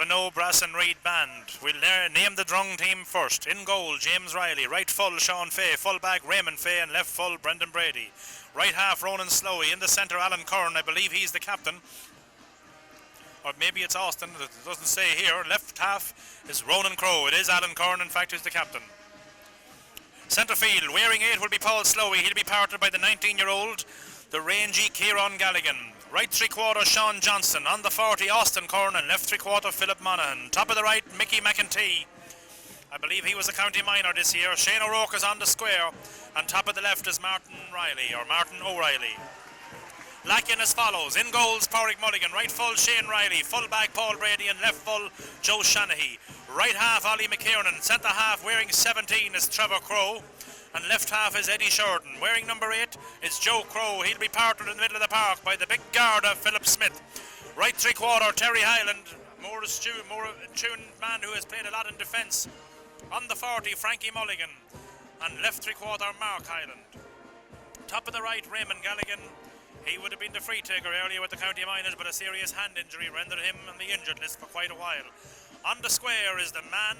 no brass and reed band. We'll name the Drung team first. In goal, James Riley. Right full, Sean Fay. Full back, Raymond Fay. And left full, Brendan Brady. Right half, Ronan Slowey. In the centre, Alan Curran. I believe he's the captain. Or maybe it's Austin. It doesn't say here. Left half is Ronan Crowe. It is Alan Curran, in fact, who's the captain. Centre field, wearing 8 will be Paul Slowey. He'll be partnered by the 19-year-old, the rangy Kieran Galligan. Right 3/4, Sean Johnson. On the 40, Austin Curran. And left 3/4, Philip Monaghan. Top of the right, Mickey McEntee. I believe he was a county minor this year. Shane O'Rourke is on the square. And top of the left is Martin O'Reilly. Lacken as follows. In goals, Pádraig Mulligan. Right full, Shane Riley. Full back, Paul Brady. And left full, Joe Shanahy. Right half, Ollie McKiernan. Centre half, wearing 17 is Trevor Crowe. And left half is Eddie Sheridan. Wearing number 8 is Joe Crowe. He'll be partnered in the middle of the park by the big guard of Philip Smith. Right 3/4, Terry Hyland. More attuned man who has played a lot in defence. On the 40, Frankie Mulligan. And left 3/4, Mark Hyland. Top of the right, Raymond Galligan. He would have been the free taker earlier with the county minors, but a serious hand injury rendered him on the injured list for quite a while. On the square is the man,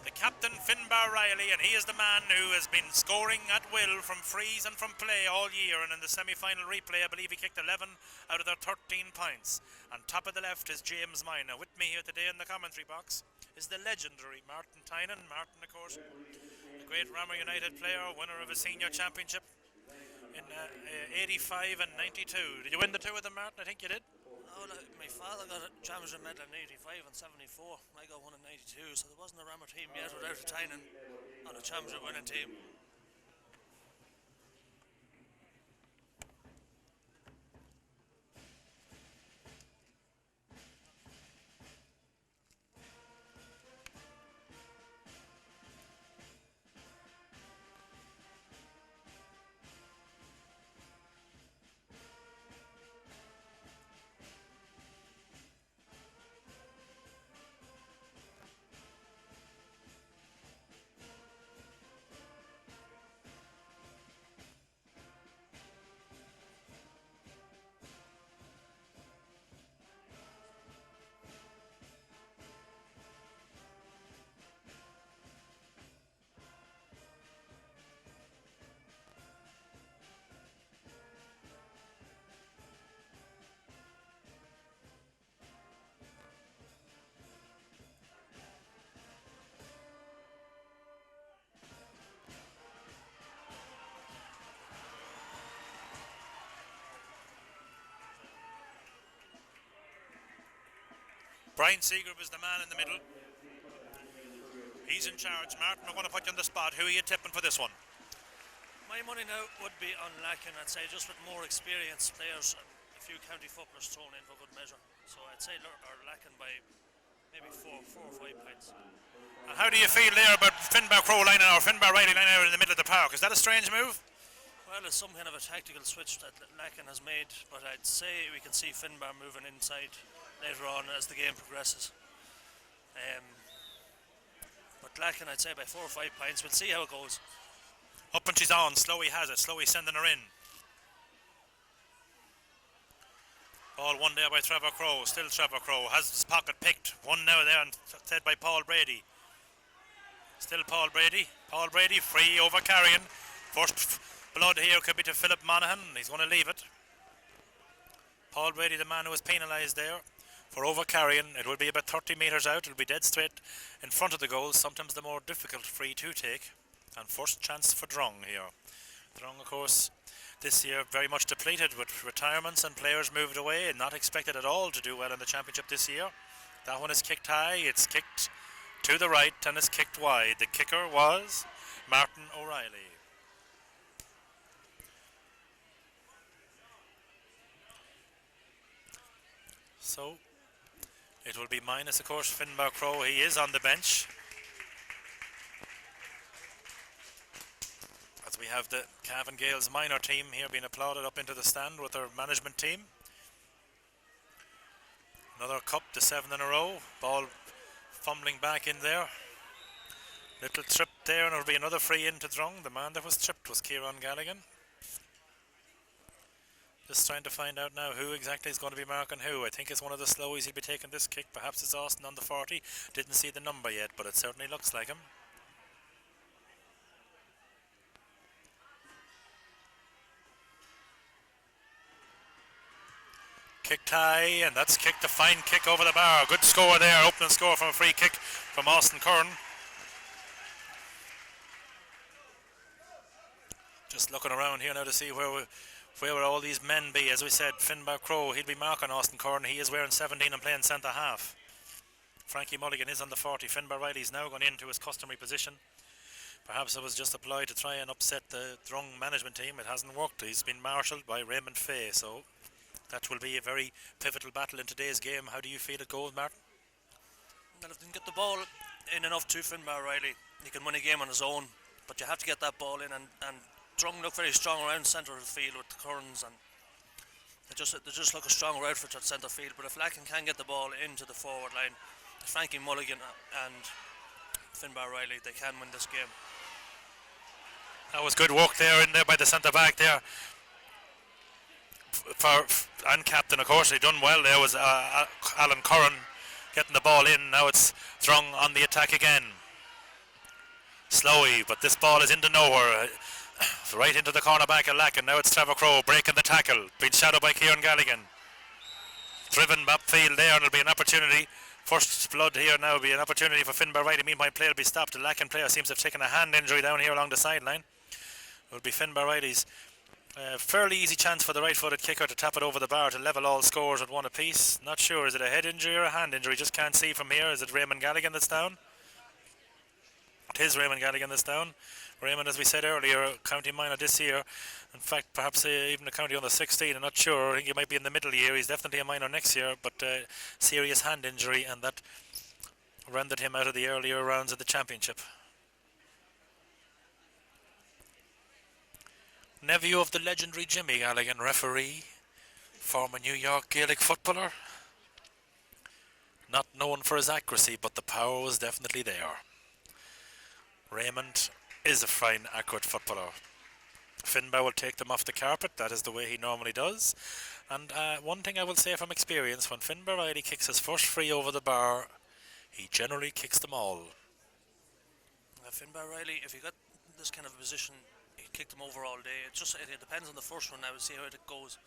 the captain, Finbar Riley, and he is the man who has been scoring at will from frees and from play all year. And in the semi-final replay, I believe he kicked 11 out of their 13 points. On top of the left is James Minor. With me here today in the commentary box is the legendary Martin Tynan. Martin, of course, a great Rammer United player, winner of a senior championship in 85 and 92. Did you win the two of them, Martin? I think you did. No, my father got a championship medal in 85 and 74. I got one in 92, so there wasn't a Rammer team yet without a Tynan on a championship winning team. Brian Seager was the man in the middle. He's in charge. Martin, we're going to put you on the spot. Who are you tipping for this one? My money now would be on Lacken, I'd say, just with more experienced players and a few county footballers thrown in for good measure. So I'd say Lacken by maybe 4 or 5 points. And how do you feel there about Finbar Crowe lining out, or Finbar Riley lining out in the middle of the park? Is that a strange move? Well, it's some kind of a tactical switch that Lacken has made, but I'd say we can see Finbar moving inside later on as the game progresses. But Lacken, I'd say by 4 or 5 points. We'll see how it goes. Up and she's on. Slowey has it. Slowey sending her in. Ball won there by Trevor Crowe. Still Trevor Crowe has his pocket picked. One now there and set by Paul Brady. Still Paul Brady. Paul Brady free over carrying. First blood here could be to Philip Monaghan. He's going to leave it. Paul Brady, the man who was penalised there for over carrying. It will be about 30 metres out. It will be dead straight in front of the goal. Sometimes the more difficult free to take. And first chance for Drung here. Drung, of course, this year very much depleted with retirements and players moved away and not expected at all to do well in the championship this year. That one is kicked high. It's kicked to the right and it's kicked wide. The kicker was Martin O'Reilly. So it will be minus, of course, Finbar Crowe. He is on the bench. As we have the Cavan Gales minor team here being applauded up into the stand with their management team. Another cup, the 7 in a row. Ball fumbling back in there. Little trip there, and it'll be another free in to Drung. The man that was tripped was Kieran Galligan. Just trying to find out now who exactly is going to be marking who. I think it's one of the slowies he'll be taking this kick. Perhaps it's Austin on the 40. Didn't see the number yet, but it certainly looks like him. Kick tie, and that's kicked a fine kick over the bar. Good score there, opening score from a free kick from Austin Curran. Just looking around here now to see where will all these men be. As we said, Finbar Crowe, he'll be marking Austin Curran. He is wearing 17 and playing centre half. Frankie Mulligan is on the 40. Finbar Riley's now gone into his customary position. Perhaps it was just a ploy to try and upset the Drung management team. It hasn't worked. He's been marshalled by Raymond Fay, so that will be a very pivotal battle in today's game. How do you feel it goes, Martin? Well, if they can get the ball in enough to Finbar Riley, he can win a game on his own, but you have to get that ball in, and Drung look very strong around centre of the field with the Currans, and they just look a stronger outfit at centre field. But if Lacken can get the ball into the forward line, Frankie Mulligan and Finbar Riley, they can win this game. That was good work there in there by the centre back there. And captain, of course, he done well there was Alan Curran getting the ball in. Now it's Drung on the attack again. Slowy, but this ball is into nowhere. Right into the cornerback of Lacken. Now it's Trevor Crowe breaking the tackle, being shadowed by Kieran Galligan. Driven upfield there, and it'll be an opportunity. First blood here now will be an opportunity for Finbar Riley. Meanwhile, play will be stopped. The Lacken player seems to have taken a hand injury down here along the sideline. It will be Finbar Riley's fairly easy chance for the right-footed kicker to tap it over the bar to level all scores at one apiece. Not sure, is it a head injury or a hand injury? Just can't see from here. Is it Raymond Galligan that's down? It is Raymond Galligan that's down. Raymond, as we said earlier, county minor this year. In fact, perhaps even a county under 16. I'm not sure. I think he might be in the middle year. He's definitely a minor next year, but serious hand injury, and that rendered him out of the earlier rounds of the championship. Nephew of the legendary Jimmy Galligan, referee, former New York Gaelic footballer. Not known for his accuracy, but the power was definitely there. Raymond is a fine, accurate footballer. Finbar will take them off the carpet. That is the way he normally does. And one thing I will say from experience, when Finbar Riley kicks his first free over the bar, he generally kicks them all. Finbar Riley, if he got this kind of a position, he kicked them over all day. It depends on the first one. I would see how it goes.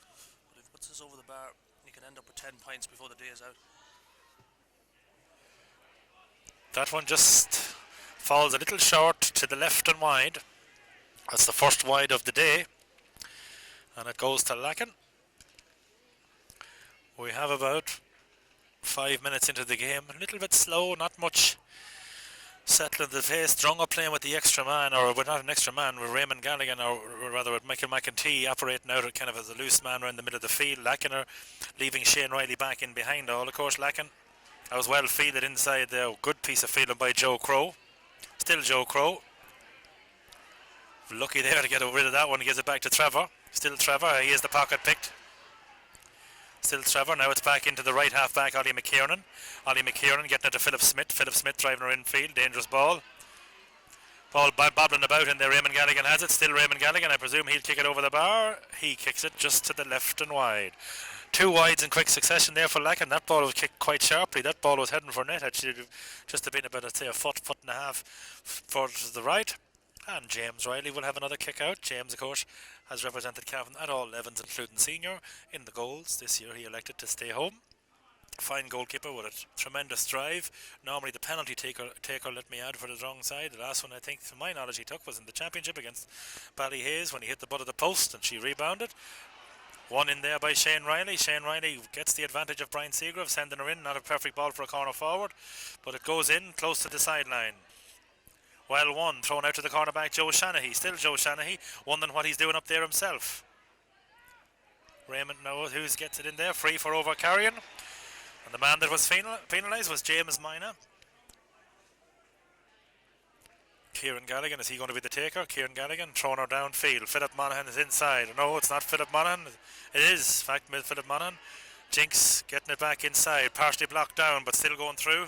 But if he puts this over the bar, he can end up with 10 points before the day is out. That one just falls a little short to the left and wide. That's the first wide of the day, and it goes to Lacken. We have about 5 minutes into the game. A little bit slow, not much settling the pace. Drung are playing with the extra man, or with not an extra man, with Raymond Galligan, or rather with Michael McEntee operating out kind of as a loose man around the middle of the field. Lacken are leaving Shane Riley back in behind all. Of course, Lacken, that was well fielded inside there. Good piece of fielding by Joe Crowe. Still Joe Crowe. Lucky there to get rid of that one. He gives it back to Trevor. Still Trevor. He is the pocket picked. Still Trevor. Now it's back into the right half back, Ollie McKiernan. Ollie McKiernan getting it to Philip Smith. Philip Smith driving her infield. Dangerous ball. Ball bobbling about in there. Raymond Galligan has it. Still Raymond Galligan. I presume he'll kick it over the bar. He kicks it just to the left and wide. 2 wides in quick succession there for Lacken. That ball was kicked quite sharply. That ball was heading for net. Actually, just have been about, I'd say, a foot and a half further to the right. And James Riley will have another kick out. James, of course, has represented Cavan at all levels, including senior, in the goals. This year he elected to stay home. Fine goalkeeper with a tremendous drive. Normally the penalty taker, let me add, for the wrong side. The last one, I think, to my knowledge, he took was in the championship against Ballyhaise when he hit the butt of the post and she rebounded. One in there by Shane Riley. Shane Riley gets the advantage of Brian Seagrove, sending her in. Not a perfect ball for a corner forward, but it goes in close to the sideline. Well won, thrown out to the cornerback Joe Shanahy. Still Joe Shanahy, wondering what he's doing up there himself. Raymond knows who gets it in there, free for over carrying. And the man that was penalised was James Mina. Kieran Galligan, is he going to be the taker? Kieran Galligan throwing her downfield. Philip Monaghan is inside. No, it's not Philip Monaghan. It is, in fact, Philip Monaghan. Jinx getting it back inside, partially blocked down, but still going through.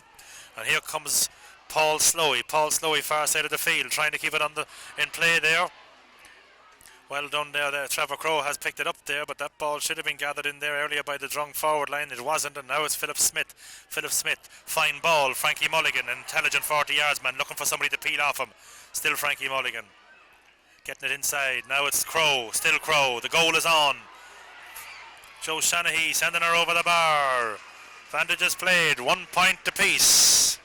And here comes Paul Slowey. Paul Slowey, far side of the field, trying to keep it in play there. Well done there. Trevor Crowe has picked it up there, but that ball should have been gathered in there earlier by the Drung forward line. It wasn't, and now it's Philip Smith. Philip Smith, fine ball. Frankie Mulligan, intelligent 40 yards man, looking for somebody to peel off him. Still Frankie Mulligan. Getting it inside. Now it's Crowe. Still Crowe. The goal is on. Joe Shanahy sending her over the bar. Vantages played. 1 point apiece.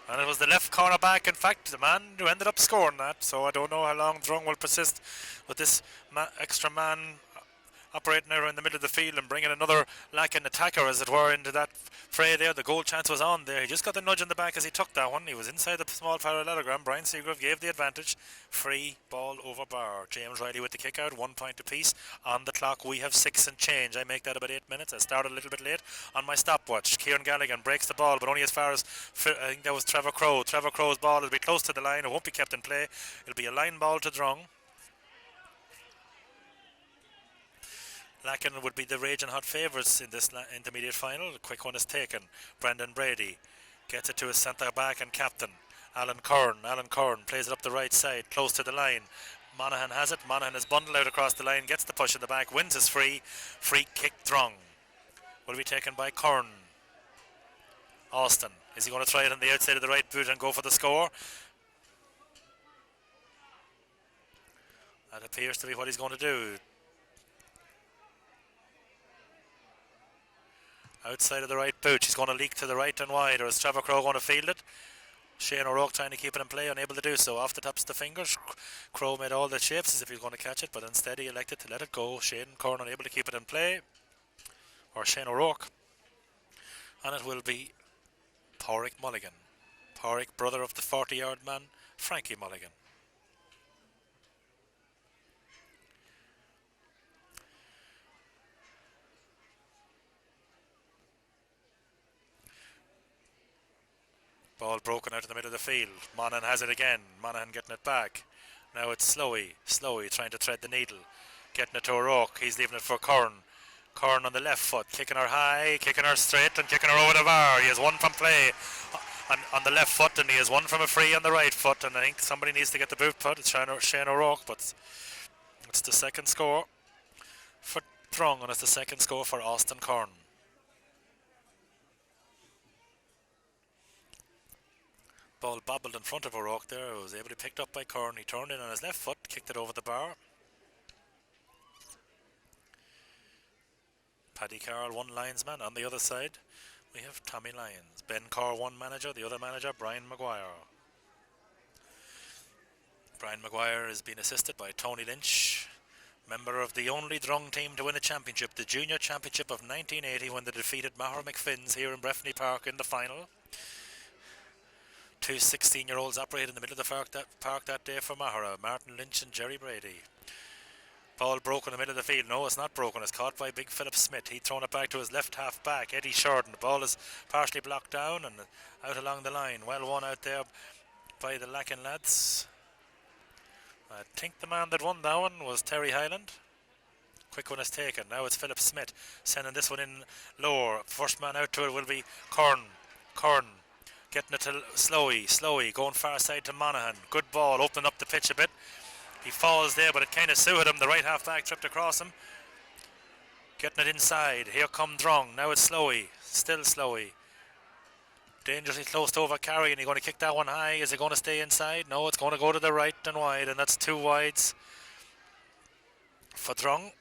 And it was the left corner back, in fact, the man who ended up scoring that. So I don't know how long Drung will persist with this extra man operating there in the middle of the field and bringing another Lacken attacker, as it were, into that fray there. The goal chance was on there. He just got the nudge in the back as he took that one. He was inside the small parallelogram. Brian Seagrove gave the advantage. Free ball over bar. James Riley with the kick out. 1 point apiece. On the clock, we have 6 and change. I make that about 8 minutes. I started a little bit late on my stopwatch. Kieran Galligan breaks the ball, but only as far as, I think that was Trevor Crowe. Trevor Crowe's ball will be close to the line. It won't be kept in play. It'll be a line ball to Drung. Lacken would be the raging hot favourites in this intermediate final. A quick one is taken. Brendan Brady gets it to his centre back and captain, Alan Curran. Alan Curran plays it up the right side, close to the line. Monaghan has it. Monaghan is bundled out across the line, gets the push in the back, wins his free. Free kick Drung. Will be taken by Curran. Austin. Is he going to try it on the outside of the right boot and go for the score? That appears to be what he's going to do. Outside of the right boot, he's going to leak to the right and wide, or is Trevor Crowe going to field it? Shane O'Rourke trying to keep it in play, unable to do so. Off the tops of the fingers, Crowe made all the shapes as if he was going to catch it, but instead he elected to let it go. Shane Curran unable to keep it in play, or Shane O'Rourke. And it will be Pádraig Mulligan. Pádraig, brother of the 40-yard man, Frankie Mulligan. Ball broken out in the middle of the field. Monaghan has it again. Monaghan getting it back. Now it's Slowey trying to thread the needle. Getting it to O'Rourke. He's leaving it for Curran. Curran on the left foot. Kicking her high, kicking her straight and kicking her over the bar. He has one from play on the left foot and he has one from a free on the right foot. And I think somebody needs to get the boot put. It's Shane O'Rourke, but it's the second score for Drung and it's the second score for Austin Curran. Ball bobbled in front of O'Rourke there. It was able to be picked up by Curran. He turned in on his left foot, kicked it over the bar. Paddy Carroll, one linesman. On the other side, we have Tommy Lyons. Ben Carr, one manager. The other manager, Brian Maguire. Brian Maguire is being assisted by Tony Lynch, member of the only Drung team to win a championship, the Junior Championship of 1980, when they defeated Maher McFinn's here in Breffni Park in the final. Two 16-year-olds operated in the middle of the park that day for Mahara, Martin Lynch and Jerry Brady. Ball broken in the middle of the field. No, it's not broken. It's caught by big Philip Smith. He'd thrown it back to his left half back, Eddie Sheridan. The ball is partially blocked down and out along the line. Well won out there by the Lacken lads. I think the man that won that one was Terry Hyland. Quick one is taken. Now it's Philip Smith sending this one in lower. First man out to it will be Curran. Getting it to Slowey, going far side to Monaghan. Good ball, opening up the pitch a bit. He falls there, but it kind of suited him. The right half back tripped across him. Getting it inside. Here come Drung. Now it's Slowey. Still Slowey. Dangerously close to over carry, and he's going to kick that one high. Is it going to stay inside? No, it's going to go to the right and wide, and that's 2 wides for Drung.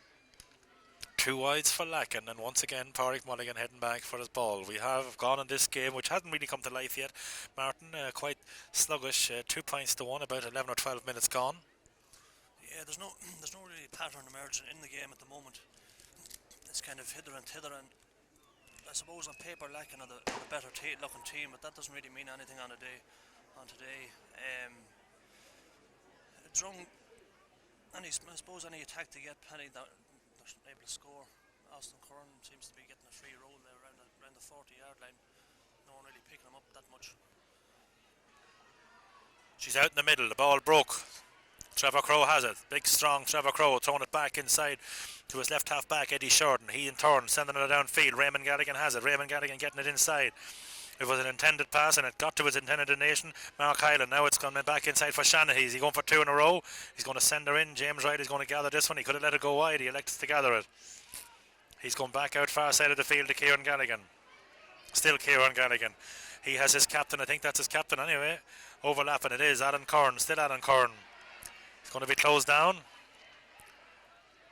2 wides for Lacken, and once again Pádraig Mulligan heading back for his ball. We have gone in this game, which hasn't really come to life yet, Martin, quite sluggish, 2 points to 1, about 11 or 12 minutes gone. Yeah, there's no really pattern emerging in the game at the moment. It's kind of hither and thither, and I suppose on paper Lacken are the better looking team, but that doesn't really mean anything on today. Drung, I suppose any attack to get Penny that they're able to score. Austin Curran seems to be getting a free roll there around the 40-yard line. No one really picking him up that much. She's out in the middle. The ball broke. Trevor Crowe has it. Big, strong Trevor Crowe throwing it back inside to his left half back, Eddie Sheridan. He in turn sending it downfield. Raymond Galligan has it. Raymond Galligan getting it inside. It was an intended pass and it got to its intended destination. Mark Hyland, now it's coming back inside for Shanahy. Is he going for 2 in a row? He's going to send her in. James Wright is going to gather this one. He could have let it go wide. He elects to gather it. He's going back out far side of the field to Kieran Galligan. Still Kieran Galligan. He has his captain. I think that's his captain anyway. Overlapping it is Alan Curran. Still Alan Curran. It's going to be closed down.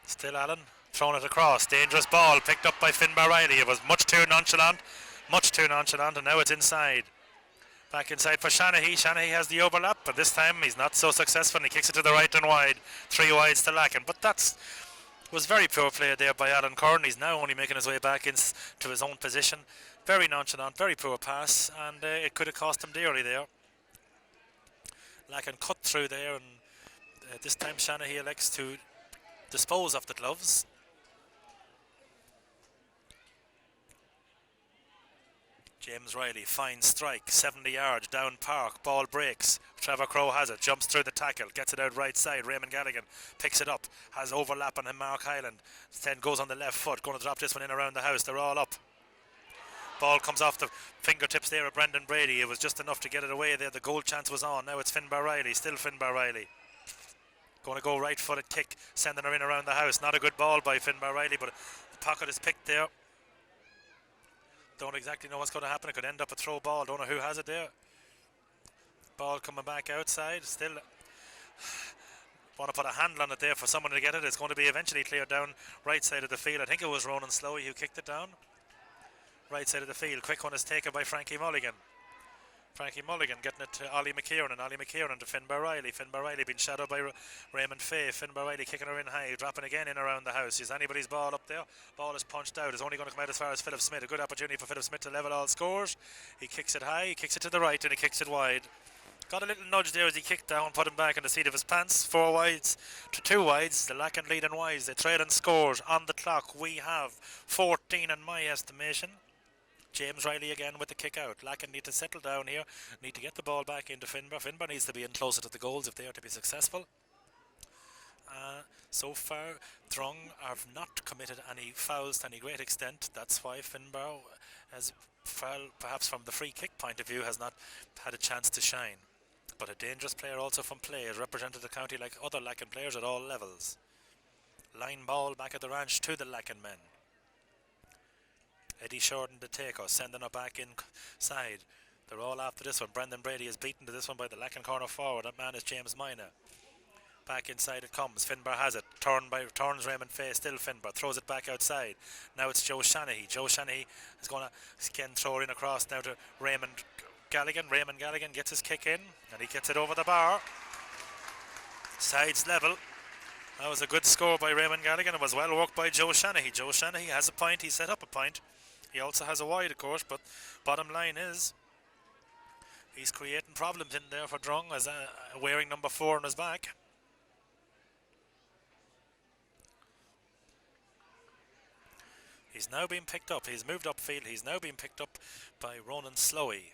Still Alan. Thrown it across. Dangerous ball picked up by Finbar Riley. It was much too nonchalant. Much too nonchalant, and now it's inside. Back inside for Shanahy. Shanahy has the overlap, but this time he's not so successful, and he kicks it to the right and wide. 3 wides to Lacken. But that was very poor play there by Alan Curran. He's now only making his way back into his own position. Very nonchalant, very poor pass, and it could have cost him dearly there. Lacken cut through there, and this time Shanahy elects to dispose of the gloves. James Riley, fine strike, 70 yards, down Park, ball breaks. Trevor Crowe has it, jumps through the tackle, gets it out right side. Raymond Galligan picks it up, has overlap on him, Mark Hyland. Then goes on the left foot, going to drop this one in around the house. They're all up. Ball comes off the fingertips there of Brendan Brady. It was just enough to get it away there. The goal chance was on. Now it's Finbar Riley, still Finbar Riley. Going to go right footed kick, sending her in around the house. Not a good ball by Finbar Riley, but the pocket is picked there. Don't exactly know what's going to happen. It could end up a throw ball. Don't know who has it there. Ball coming back outside. Still want to put a handle on it there for someone to get it. It's going to be eventually cleared down right side of the field. I think it was Ronan Slowey who kicked it down. Right side of the field. Quick one is taken by Frankie Mulligan. Frankie Mulligan getting it to Ollie McKieran, and Ollie McKieran to Finbar Riley. Finbar Riley being shadowed by Raymond Fay. Finbar Riley kicking her in high, dropping again in around the house. Is anybody's ball up there? Ball is punched out. It's only going to come out as far as Philip Smith. A good opportunity for Philip Smith to level all scores. He kicks it high, he kicks it to the right, and he kicks it wide. Got a little nudge there as he kicked down, put him back in the seat of his pants. 4 wides to 2 wides. The Lacken lead in wides. They trade and scores on the clock. We have 14 in my estimation. James Riley again with the kick out. Lacken need to settle down here, need to get the ball back into Finbar. Finbar needs to be in closer to the goals if they are to be successful. So far, Drung have not committed any fouls to any great extent. That's why Finbar, as perhaps from the free kick point of view, has not had a chance to shine. But a dangerous player also from play, has represented the county like other Lacken players at all levels. Line ball back at the ranch to the Lacken men. Eddie Shorten to take us, sending her back inside. They're all after this one. Brendan Brady is beaten to this one by the Lacken corner forward. That man is James Minor. Back inside it comes. Finbar has it. Turns Raymond Fay, still Finbar. Throws it back outside. Now it's Joe Shanahy. Joe Shanahy is going to again throw it in across now to Raymond Galligan. Raymond Galligan gets his kick in and he gets it over the bar. Sides level. That was a good score by Raymond Galligan. It was well worked by Joe Shanahy. Joe Shanahy has a point. He set up a point. He also has a wide, of course, but bottom line is he's creating problems in there for Drung as wearing number 4 on his back. He's now being picked up. He's moved upfield. He's now being picked up by Ronan Slowey.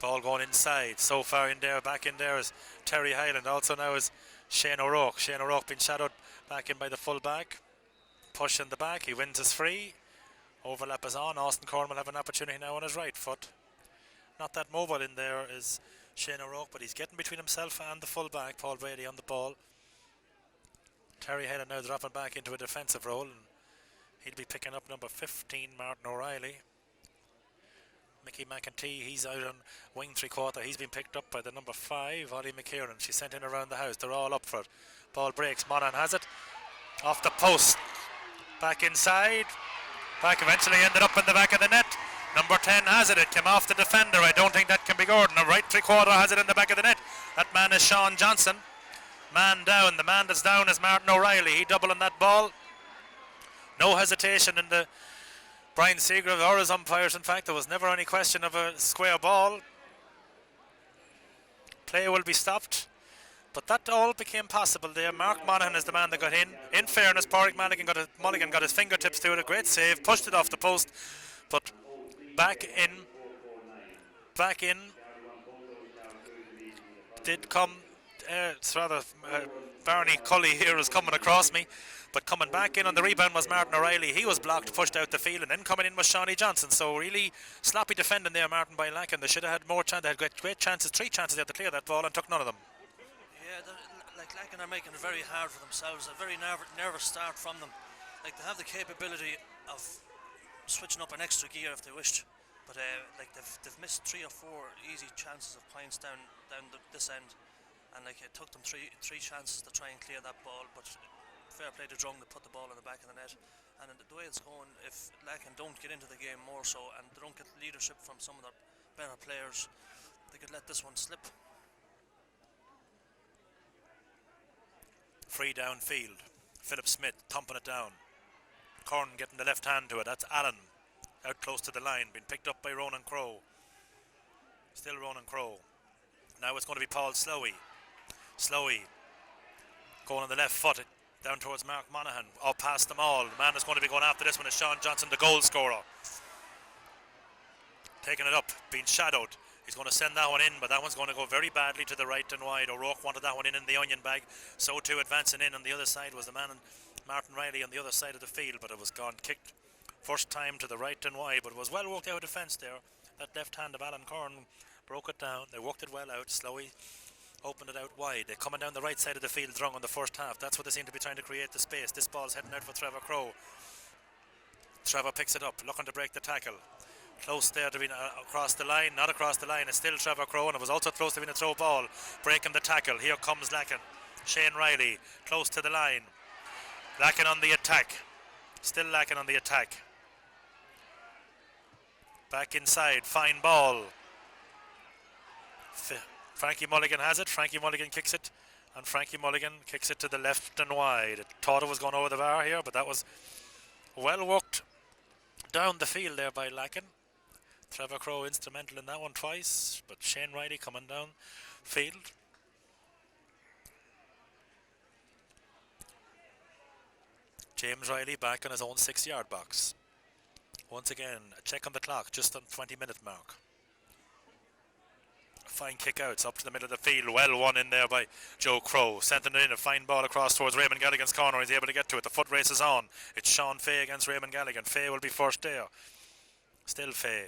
Ball going inside. So far in there, back in there is Terry Hyland. Also now is Shane O'Rourke. Shane O'Rourke being shadowed back in by the full back. Push in the back, he wins his free. Overlap is on. Austin Corn will have an opportunity now on his right foot. Not that mobile in there is Shane O'Rourke, but he's getting between himself and the full back. Paul Brady on the ball. Terry Hayden now dropping back into a defensive role, and he'll be picking up number 15, Martin O'Reilly. Mickey McEntee, he's out on wing 3/4. He's been picked up by the number 5, Ollie McKieran. She's sent in around the house. They're all up for it. Ball breaks. Monan has it. Off the post. Back inside. Back eventually ended up in the back of the net. Number 10 has it. It came off the defender. I don't think that can be Gordon. The right 3/4 has it in the back of the net. That man is Sean Johnson. Man down. The man that's down is Martin O'Reilly. He doubled on that ball. No hesitation in the Brian Seagrave or his umpires. In fact, there was never any question of a square ball. Play will be stopped. But that all became possible there. Mark Monaghan is the man that got in. In fairness, Pádraig Mulligan got his fingertips to it. A great save. Pushed it off the post. But back in did come It's rather Barney Cully here is coming across me, but coming back in on the rebound was Martin O'Reilly. He was blocked, pushed out the field, and then coming in was Shawnee Johnson. So really sloppy defending there, Martin by Lacken. They should have had more chance. They had great chances, 3 chances there to clear that ball and took none of them. Yeah, like Lacken are making it very hard for themselves. A very nervous start from them. Like they have the capability of switching up an extra gear if they wished, but like they've missed 3 or 4 easy chances of points down this end, and like it took them three chances to try and clear that ball. But fair play to Drung to put the ball in the back of the net. And the way it's going, if Lacken don't get into the game more so and they don't get leadership from some of their better players, they could let this one slip. Free downfield. Philip Smith thumping it down. Corn getting the left hand to it. That's Allen out close to the line, being picked up by Ronan Crowe. Still Ronan Crowe. Now it's going to be Paul Slowey. Slowey going on the left foot down towards Mark Monaghan. Up past them all. The man that's going to be going after this one is Sean Johnson, the goal scorer. Taking it up, being shadowed. He's going to send that one in, but that one's going to go very badly to the right and wide. O'Rourke wanted that one in the onion bag. So too advancing in on the other side was the man, Martin Riley, on the other side of the field, but it was gone kicked first time to the right and wide, but it was well worked out defence there. That left hand of Alan Corn broke it down. They worked it well out. Slowey opened it out wide. They're coming down the right side of the field Drung on the first half. That's what they seem to be trying to create the space. This ball's heading out for Trevor Crowe. Trevor picks it up, looking to break the tackle. Close there to being across the line, not across the line. It's still Trevor Crowe, and it was also close to being a throw ball. Breaking the tackle. Here comes Lacken. Shane Riley close to the line. Lacken on the attack. Still Lacken on the attack. Back inside, fine ball. Frankie Mulligan has it. Frankie Mulligan kicks it, and Frankie Mulligan kicks it to the left and wide. It thought it was going over the bar here, but that was well worked down the field there by Lacken. Trevor Crowe instrumental in that one twice, but Shane Riley coming down field. James Riley back on his own 6-yard box. Once again, a check on the clock, just on 20-minute mark. Fine kick out, it's up to the middle of the field. Well won in there by Joe Crowe. Sending it in, a fine ball across towards Raymond Galligan's corner. He's able to get to it. The foot race is on. It's Sean Fay against Raymond Galligan. Fay will be first there. Still Fay.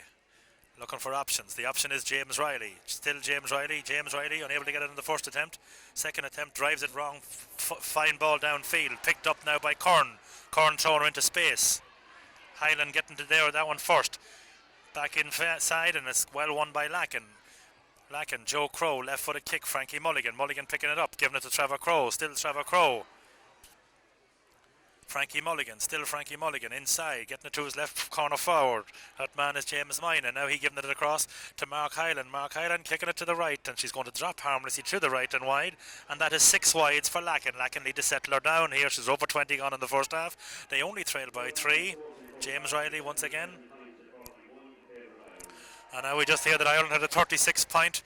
Looking for options. The option is James Riley. Still James Riley. James Riley unable to get it in the first attempt. Second attempt drives it wrong. Fine ball downfield. Picked up now by Kern. Kern throwing her into space. Highland getting to there with that one first. Back inside, and it's well won by Lacken. Lacken, Joe Crowe, left-footed kick, Frankie Mulligan. Mulligan picking it up, giving it to Trevor Crowe. Still Trevor Crowe. Frankie Mulligan, still Frankie Mulligan, inside, getting it to his left corner forward. That man is James Mina. Now he giving it across to Mark Hyland. Mark Hyland kicking it to the right, and she's going to drop harmlessly to the right and wide. And that is 6 wides for Lacken. Lacken need to settle her down here. She's over 20 gone in the first half. They only trail by 3. James Riley once again. And now we just hear that Ireland had a 36-point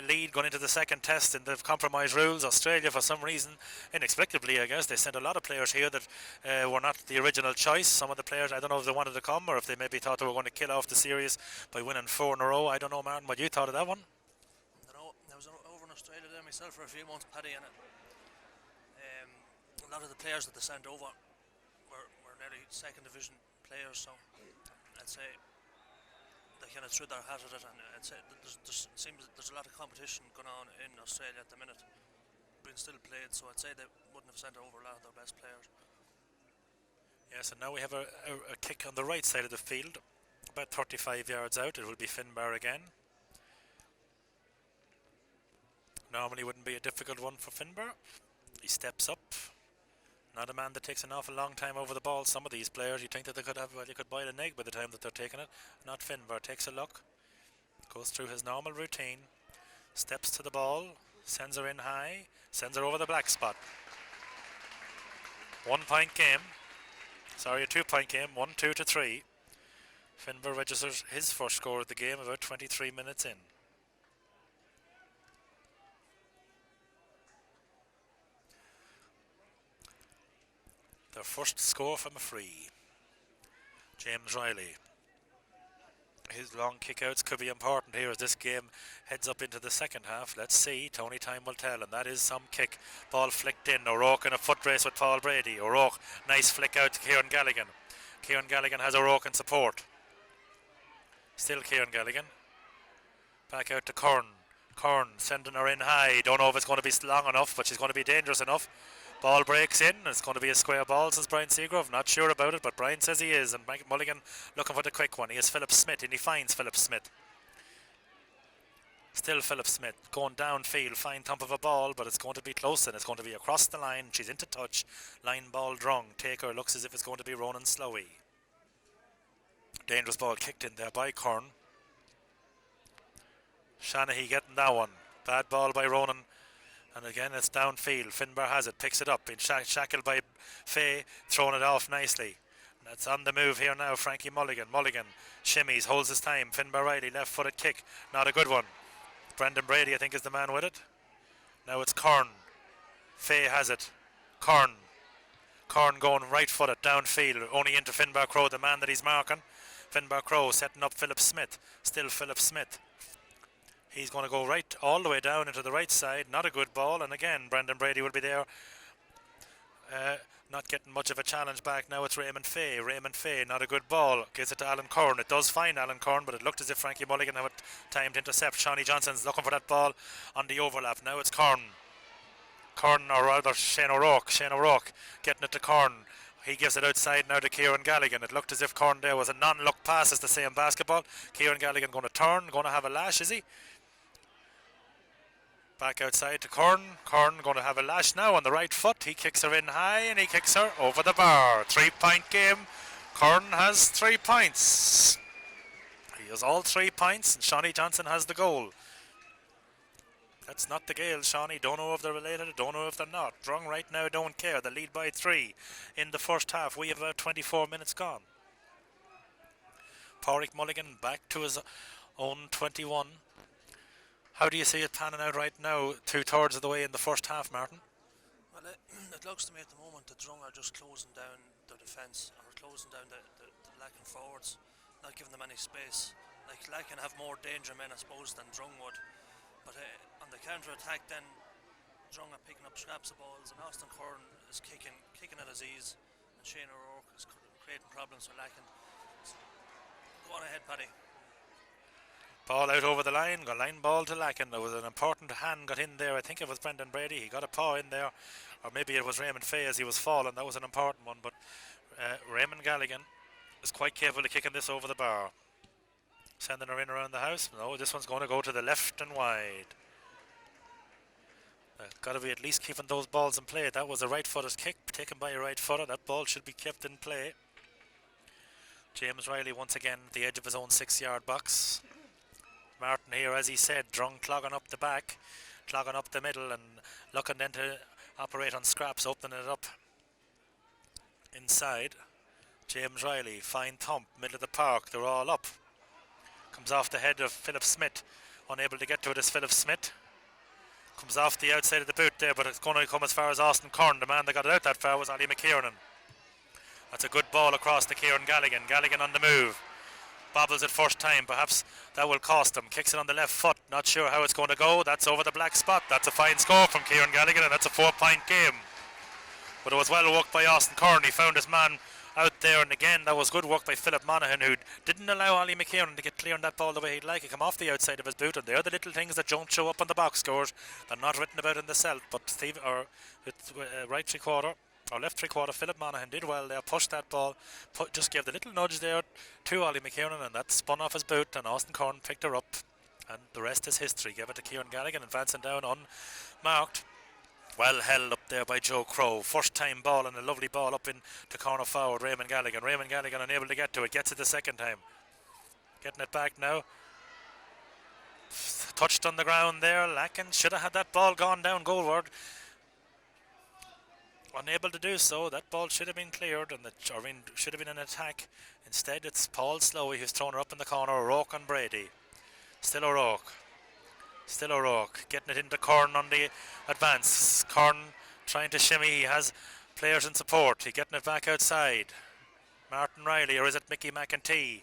lead going into the second test in the compromise rules. Australia, for some reason, inexplicably I guess, they sent a lot of players here that were not the original choice. Some of the players, I don't know if they wanted to come or if they maybe thought they were going to kill off the series by winning 4 in a row. I don't know, Martin, what you thought of that one? I don't know, I was over in Australia there myself for a few months, Paddy, and a lot of the players that they sent over were nearly second division players, so I'd say they kind of threw their hat at it, and I'd say seems that there's a lot of competition going on in Australia at the minute, being still played, so I'd say they wouldn't have sent over a lot of their best players. Yes, and now we have a kick on the right side of the field, about 35 yards out. It will be Finbar again. Normally wouldn't be a difficult one for Finbar. He steps up. Not a man that takes an awful long time over the ball. Some of these players, you think that they could have, well, you could boil an egg by the time that they're taking it. Not Finbar. Takes a look, goes through his normal routine, steps to the ball, sends her in high, sends her over the black spot. 1 point game. Sorry, a 2-point game. 1-2 to 3. Finbar registers his first score of the game about 23 minutes in. Their first score from a free. James Riley His long kickouts could be important here as this game heads up into the second half. Let's see. Tony time will tell, and that is some kick. Ball flicked in. O'Rourke in a foot race with Paul Brady. O'Rourke, nice flick out to Kieran Galligan. Kieran Galligan has O'Rourke in support. Still Kieran Galligan. Back out to Kern. Kern sending her in high. Don't know if it's going to be long enough, but she's going to be dangerous enough. Ball breaks in. It's going to be a square ball, says Brian Seagrove. Not sure about it, but Brian says he is. And Mike Mulligan looking for the quick one. He has Philip Smith, and he finds Philip Smith. Still Philip Smith going downfield. Fine thump of a ball, but it's going to be close, and it's going to be across the line. She's into touch. Line ball Drung. Taker looks as if it's going to be Ronan Slowey. Dangerous ball kicked in there by Kern. Shanahy getting that one. Bad ball by Ronan. And again, it's downfield. Finbar has it, picks it up. Been shackled by Fay, throwing it off nicely. That's on the move here now, Frankie Mulligan. Mulligan shimmies, holds his time. Finbar Riley, left-footed kick. Not a good one. Brendan Brady, I think, is the man with it. Now it's Kern. Fay has it. Kern. Kern going right-footed, downfield. Only into Finbar Crowe, the man that he's marking. Finbar Crowe setting up Philip Smith. Still Philip Smith. He's going to go right all the way down into the right side. Not a good ball. And again, Brendan Brady will be there. Not getting much of a challenge back. Now it's Raymond Fay. Raymond Fay, not a good ball. Gives it to Alan Kern. It does find Alan Kern, but it looked as if Frankie Mulligan had time to intercept. Shawnee Johnson's looking for that ball on the overlap. Now it's Kern. Kern, or rather Shane O'Rourke. Shane O'Rourke getting it to Kern. He gives it outside now to Kieran Galligan. It looked as if Kern there was a non-look pass, as they say in basketball. Kieran Galligan going to turn, going to have a lash, is he? Back outside to Kern. Kern going to have a lash now on the right foot. He kicks her in high and he kicks her over the bar. 3-point game. Kern has 3 points. He has all 3 points, and Shawnee Johnson has the goal. That's not the Gales, Shawnee. Don't know if they're related, don't know if they're not. Drung right now don't care. They lead by 3 in the first half. We have about 24 minutes gone. Pádraig Mulligan back to his own 21. How do you see it panning out right now, 2/3 of the way in the first half, Martin? Well, it looks to me at the moment that Drung are just closing down the defence, or closing down the Lacken forwards, not giving them any space. Like, Lacken have more danger men, I suppose, than Drung would. But on the counter-attack then, Drung are picking up scraps of balls, and Austin Curran is kicking at his ease, and Shane O'Rourke is creating problems for Lacken. So, go on ahead, Paddy. Ball out over the line, got line ball to Lacken. There was an important hand got in there. I think it was Brendan Brady. He got a paw in there, or maybe it was Raymond Fay as he was falling. That was an important one, but Raymond Galligan is quite capable of kicking this over the bar. Sending her in around the house. No, this one's going to go to the left and wide. Got to be at least keeping those balls in play. That was a right-footed kick taken by a right-footer. That ball should be kept in play. James Riley once again at the edge of his own 6-yard box. Martin here, as he said, Drung clogging up the back, clogging up the middle, and looking then to operate on scraps, opening it up inside. James Riley, fine thump, middle of the park, they're all up. Comes off the head of Philip Smith, unable to get to it is Philip Smith. Comes off the outside of the boot there, but it's going to come as far as Austin Kern. The man that got it out that far was Ali McKiernan. That's a good ball across to Kieran Galligan. Galligan on the move. Bobbles it first time, perhaps that will cost him. Kicks it on the left foot, not sure how it's going to go. That's over the black spot. That's a fine score from Kieran Galligan, and that's a 4-point game. But it was well worked by Austin Kern. He found his man out there, and again that was good work by Philip Monaghan, who didn't allow Ali McKiernan to get clear on that ball the way he'd like. It come off the outside of his boot, and they're the little things that don't show up on the box scores. They're not written about in the celt, but Steve, or right 3/4 or left 3/4, Philip Monaghan did well there, pushed that ball, just gave the little nudge there to Ali McKiernan, and that spun off his boot, and Austin Kern picked her up, and the rest is history. Gave it to Kieran Galligan, advancing down unmarked. Well held up there by Joe Crow. First time ball, and a lovely ball up in to corner forward, Raymond Galligan. Raymond Galligan unable to get to it, gets it the second time. Getting it back now. Touched on the ground there. Lacken should have had that ball gone down goalward. Unable to do so. That ball should have been cleared, and should have been an attack. Instead, it's Paul Slowey who's thrown her up in the corner. O'Rourke on Brady. Still O'Rourke. Still O'Rourke. Getting it into Kern on the advance. Kern trying to shimmy. He has players in support. He's getting it back outside. Martin Riley, or is it Mickey McEntee?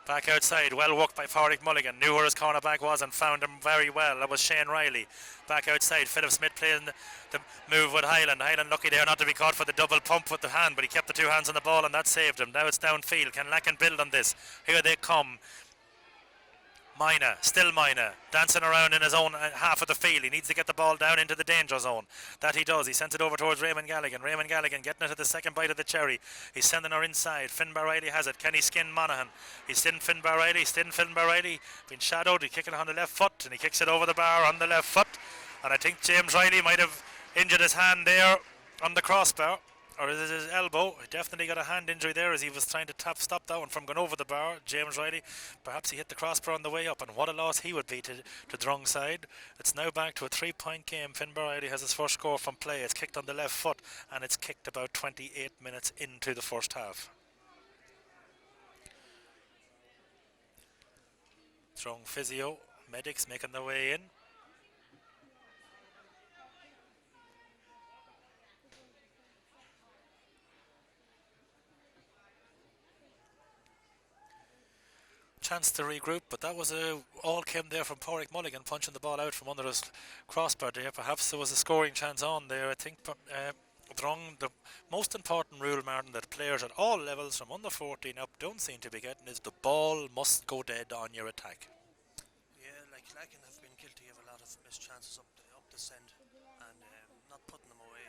Back outside, well worked by Pádraig Mulligan. Knew where his cornerback was and found him very well. That was Shane Riley. Back outside, Philip Smith playing the move with Hyland. Hyland lucky there not to be caught for the double pump with the hand, but he kept the two hands on the ball and that saved him. Now it's downfield. Can Lacken build on this? Here they come. Still Mina, dancing around in his own half of the field. He needs to get the ball down into the danger zone. That he does. He sends it over towards Raymond Galligan. Raymond Galligan getting it at the second bite of the cherry. He's sending her inside. Finbar Riley has it. Can he skin Monaghan? He's still Finbar Riley. Finbar Riley. Been shadowed. He's kicking it on the left foot and he kicks it over the bar on the left foot. And I think James Riley might have injured his hand there on the crossbar. Or is it his elbow? He definitely got a hand injury there as he was trying to stop that one from going over the bar. James Riley, perhaps he hit the crossbar on the way up, and what a loss he would be to Drung side. It's now back to a 3-point game. Finbar Riley has his first score from play. It's kicked on the left foot, and it's kicked about 28 minutes into the first half. Drung physio, medics making their way in. Chance to regroup, but that was all came there from Pádraig Mulligan punching the ball out from under his crossbar there. Perhaps there was a scoring chance on there. I think Drung, the most important rule, Martin, that players at all levels from under 14 up don't seem to be getting is the ball must go dead on your attack. Yeah, like Lacken have been guilty of a lot of missed chances up the send and not putting them away.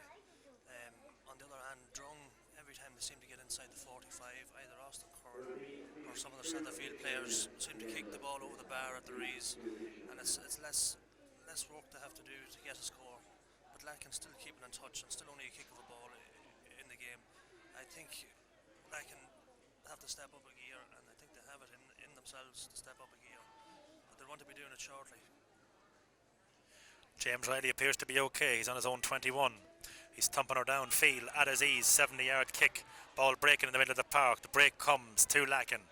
On the other hand, Drung, every time they seem to get inside the 45, either Austin Curran or some of the centre field players seem to kick the ball over the bar at the Rees, and it's less work they have to do to get a score. But Lacken still keeping in touch and still only a kick of a ball in the game. I think Lacken have to step up a gear, and I think they have it in themselves to step up a gear, but they want to be doing it shortly. James Riley appears to be okay. He's on his own 21. He's thumping her downfield at his ease. 70-yard kick. Ball breaking in the middle of the park. The break comes to Lacken.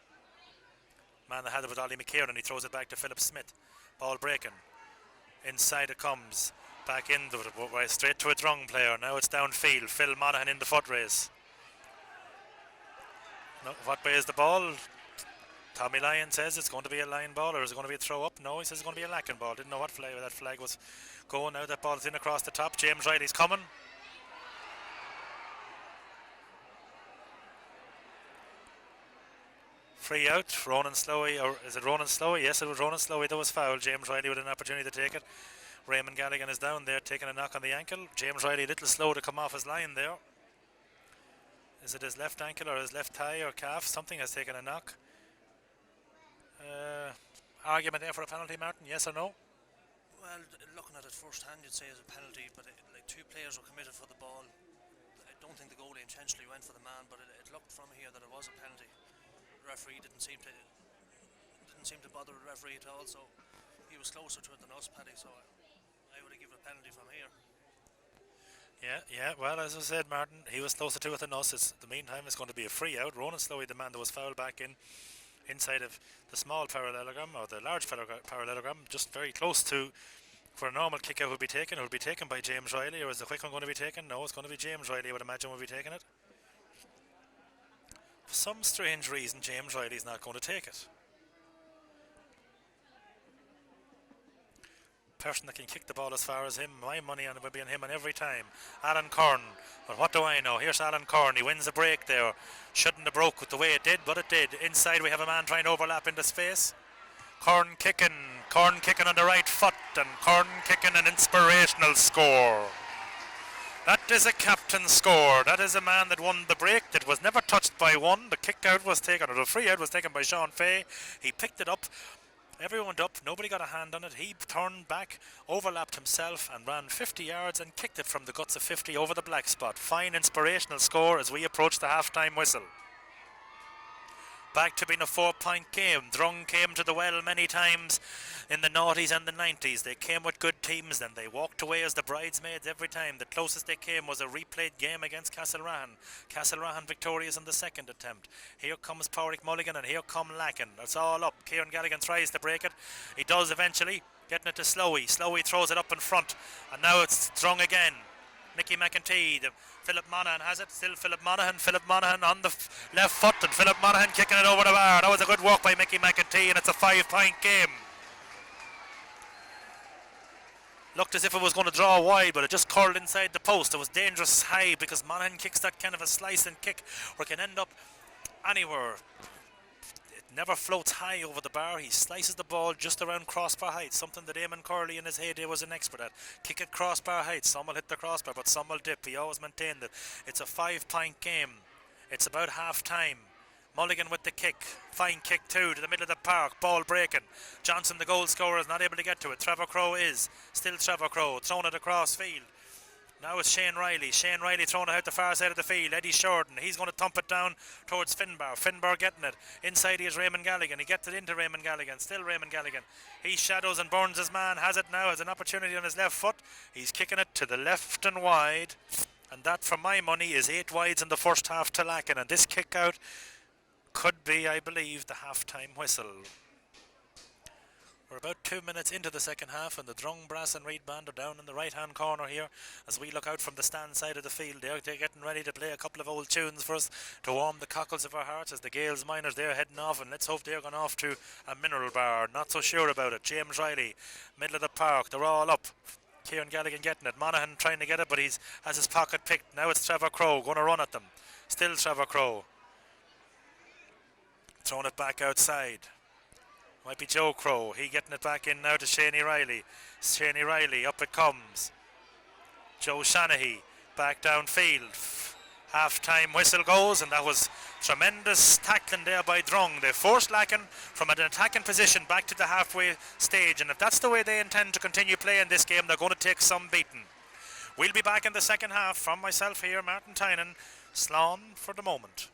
Man that had it with Ollie McKiernan. He throws it back to Philip Smith. Ball breaking. Inside it comes. Back into it. Straight to a Drung player. Now it's downfield. Phil Monaghan in the foot race. No, what way is the ball? Tommy Lyon says it's going to be a line ball, or is it going to be a throw up? No, he says it's going to be a Lacken ball. Didn't know what flag that flag was going. Now that ball's in across the top. James Riley's coming. Free out, Ronan Slowey, or is it Ronan Slowey? Yes, it was Ronan Slowey that was fouled. James Riley with an opportunity to take it. Raymond Galligan is down there taking a knock on the ankle. James Riley a little slow to come off his line there. Is it his left ankle or his left thigh or calf? Something has taken a knock. Argument there for a penalty, Martin, yes or no? Well, looking at it first hand, you'd say it's a penalty, but like two players were committed for the ball. I don't think the goalie intentionally went for the man, but it looked from here that it was a penalty. The referee didn't seem to bother the referee at all, so he was closer to it than us, Paddy, so I would have given a penalty from here. Yeah, well, as I said, Martin, he was closer to it than us. The meantime, it's going to be a free out. Ronan Slowey, the man that was fouled back inside of the small parallelogram, or the large parallelogram, just very close to for a normal kick out would be taken. It would be taken by James Riley, or is the quick one going to be taken? No, it's going to be James Riley, I would imagine, will be taking it. For some strange reason, James Riley's not going to take it. Person that can kick the ball as far as him, my money on it will be on him, and every time. Alan Curran, but what do I know? Here's Alan Curran, he wins a break there. Shouldn't have broke with the way it did, but it did. Inside we have a man trying to overlap into space. Curran kicking on the right foot, and Curran kicking an inspirational score. That is a captain score. That is a man that won the break that was never touched by one. The kick out was taken, or the free out was taken by Sean Fay. He picked it up. Everyone went up, nobody got a hand on it. He turned back, overlapped himself and ran 50 yards and kicked it from the guts of 50 over the black spot. Fine inspirational score as we approach the half-time whistle. Back to being a 4-point game. Drung came to the well many times in the noughties and the 90s. They came with good teams, then they walked away as the bridesmaids every time. The closest they came was a replayed game against Castlerahan. Castlerahan victorious in the second attempt. Here comes Pádraig Mulligan and here come Lacken. It's all up. Kieran Galligan tries to break it. He does eventually, getting it to Slowey. Slowey throws it up in front, and now it's Drung again. Mickey McEntee. Philip Monaghan has it. Still Philip Monaghan. Philip Monaghan on the left foot, and Philip Monaghan kicking it over the bar. That was a good work by Mickey McEntee, and it's a 5-point game. Looked as if it was going to draw wide, but it just curled inside the post. It was dangerous high because Monaghan kicks that kind of a slice and kick where it can end up anywhere. It never floats high over the bar. He slices the ball just around crossbar height, something that Eamon Curley in his heyday was an expert at. Kick it crossbar height. Some will hit the crossbar, but some will dip. He always maintained that it's a 5-point game. It's about half time. Mulligan with the kick. Fine kick too to the middle of the park. Ball breaking. Johnson, the goal scorer, is not able to get to it. Trevor Crowe is. Still Trevor Crowe. Thrown it across field. Now it's Shane Riley. Shane Riley throwing it out the far side of the field. Eddie Shorten. He's going to thump it down towards Finbar. Finbar getting it. Inside he is Raymond Galligan. He gets it into Raymond Galligan. Still Raymond Galligan. He shadows and burns his man. Has it now. Has an opportunity on his left foot. He's kicking it to the left and wide. And that, for my money, is 8 wides in the first half to Lacken. And this kick out could be, I believe, the half-time whistle. We're about 2 minutes into the second half, and the Drung Brass and Reed Band are down in the right-hand corner here as we look out from the stand side of the field. They're getting ready to play a couple of old tunes for us to warm the cockles of our hearts as the Gales miners, they're heading off, and let's hope they're going off to a mineral bar. Not so sure about it. James Riley, middle of the park, they're all up. Kieran Galligan getting it. Monaghan trying to get it, but he's has his pocket picked. Now it's Trevor Crowe going to run at them. Still Trevor Crowe. Throwing it back outside. Might be Joe Crowe. He getting it back in now to Shaney Riley. Shaney Riley, up it comes. Joe Shanahy back downfield. Half-time whistle goes, and that was tremendous tackling there by Drung. They forced Lacken from an attacking position back to the halfway stage, and if that's the way they intend to continue playing this game, they're going to take some beating. We'll be back in the second half. From myself here, Martin Tynan, Slán for the moment.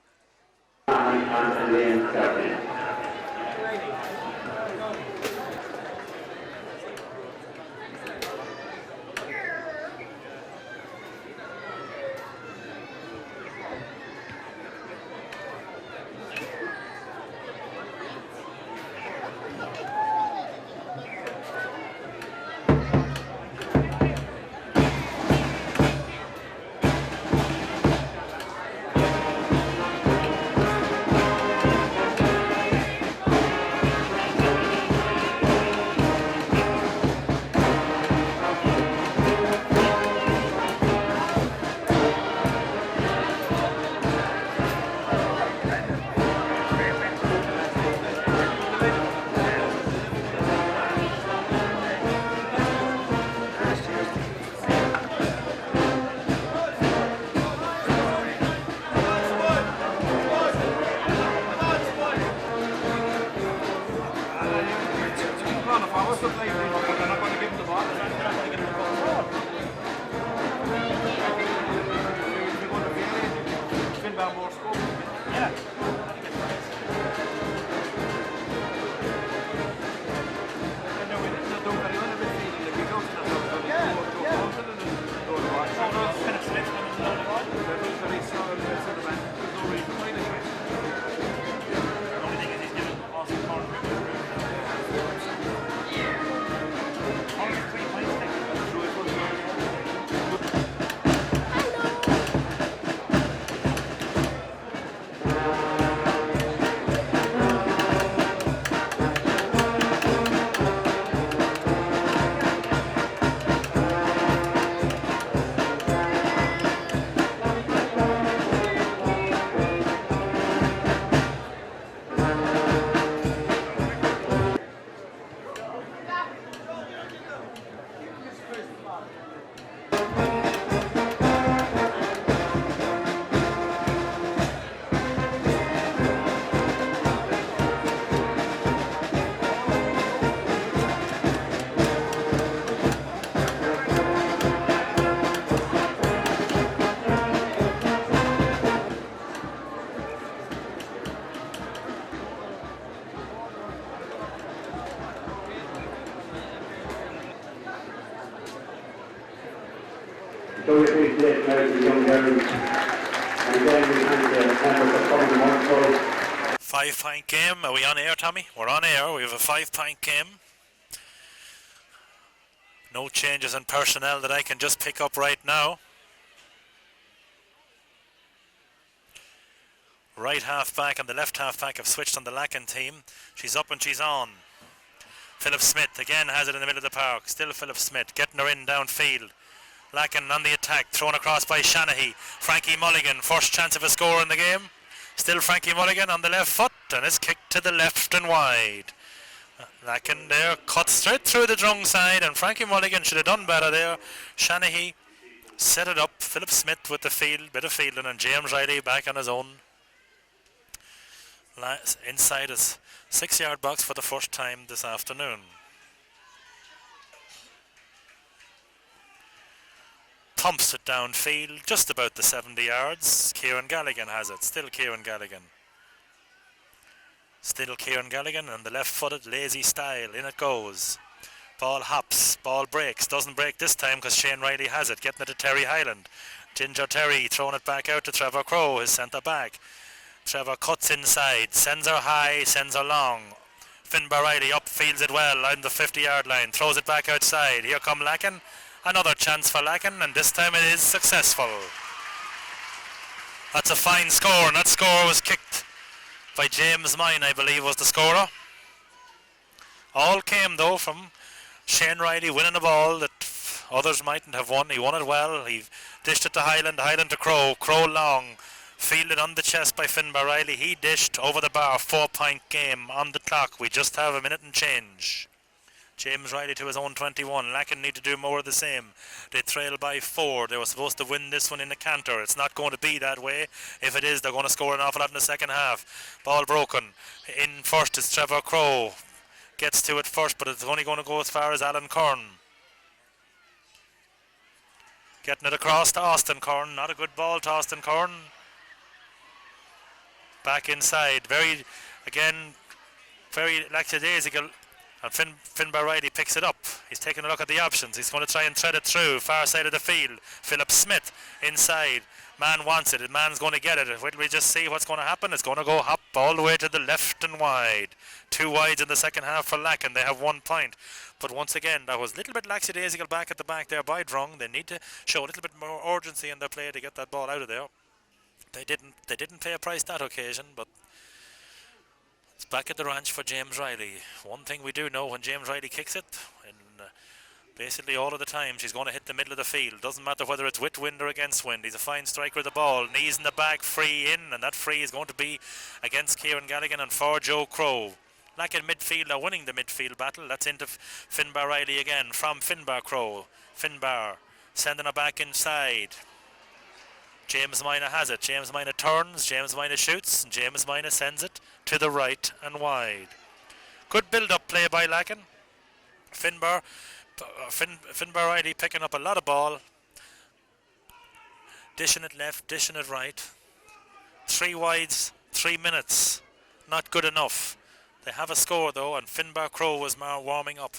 So we appreciate now the young girls and then we thank the members of coming on. 5-point game. Are we on air, Tommy? We're on air. We have a 5-point game. No changes in personnel that I can just pick up right now. Right half back and the left half back have switched on the Lacken team. She's up and she's on. Philip Smith again has it in the middle of the park. Still Philip Smith getting her in downfield. Lacken on the attack, thrown across by Shanahy. Frankie Mulligan, first chance of a score in the game. Still Frankie Mulligan on the left foot and is kicked to the left and wide. Lacken there cut straight through the Drung side and Frankie Mulligan should have done better there. Shanahy set it up. Philip Smith with the field, bit of fielding, and James Riley back on his own. Inside his 6-yard box for the first time this afternoon. Pumps it downfield, just about the 70 yards. Kieran Galligan has it. Still Kieran Galligan. Still Kieran Galligan and the left-footed lazy style. In it goes. Ball hops, ball breaks. Doesn't break this time because Shane Riley has it. Getting it to Terry Hyland. Ginger Terry throwing it back out to Trevor Crowe, his centre back. Trevor cuts inside, sends her high, sends her long. Finbar Riley up, fields it well on the 50-yard line, throws it back outside. Here come Lacken. Another chance for Lacken, and this time it is successful. That's a fine score, and that score was kicked by James Mine, I believe, was the scorer. All came, though, from Shane Riley winning the ball that others mightn't have won. He won it well. He dished it to Hyland, Hyland to Crowe, Crowe long. Fielded on the chest by Finbar Riley. He dished over the bar. 4-point game on the clock. We just have a minute and change. James Riley to his own 21. Lacken need to do more of the same. They trail by 4. They were supposed to win this one in the canter. It's not going to be that way. If it is, they're going to score an awful lot in the second half. Ball broken. In first is Trevor Crowe. Gets to it first, but it's only going to go as far as Alan Kern. Getting it across to Austin Kern. Not a good ball to Austin Kern. Back inside, very lackadaisical, and Finbar Riley picks it up. He's taking a look at the options. He's going to try and thread it through, far side of the field. Philip Smith inside. Man wants it. The man's going to get it. Will we just see what's going to happen? It's going to go hop all the way to the left and wide. 2 wides in the second half for Lacken. They have 1 point. But once again, that was a little bit lackadaisical back at the back there by Drung. They need to show a little bit more urgency in their play to get that ball out of there. They didn't pay a price that occasion, but it's back at the ranch for James Riley. One thing we do know, when James Riley kicks it, and basically all of the time, she's going to hit the middle of the field. Doesn't matter whether it's with wind or against wind. He's a fine striker of the ball. Knees in the back, free in, and that free is going to be against Kieran Galligan and for Joe Crowe. Lacken midfield are winning the midfield battle. That's into Finbar Riley again from Finbar Crowe. Finbar sending her back inside. James Minor has it. James Minor turns. James Minor shoots. And James Minor sends it to the right and wide. Good build-up play by Lacken. Finbar Riley picking up a lot of ball. Dishing it left, dishing it right. 3 wides, 3 minutes. Not good enough. They have a score though, and Finbar Crowe was warming up.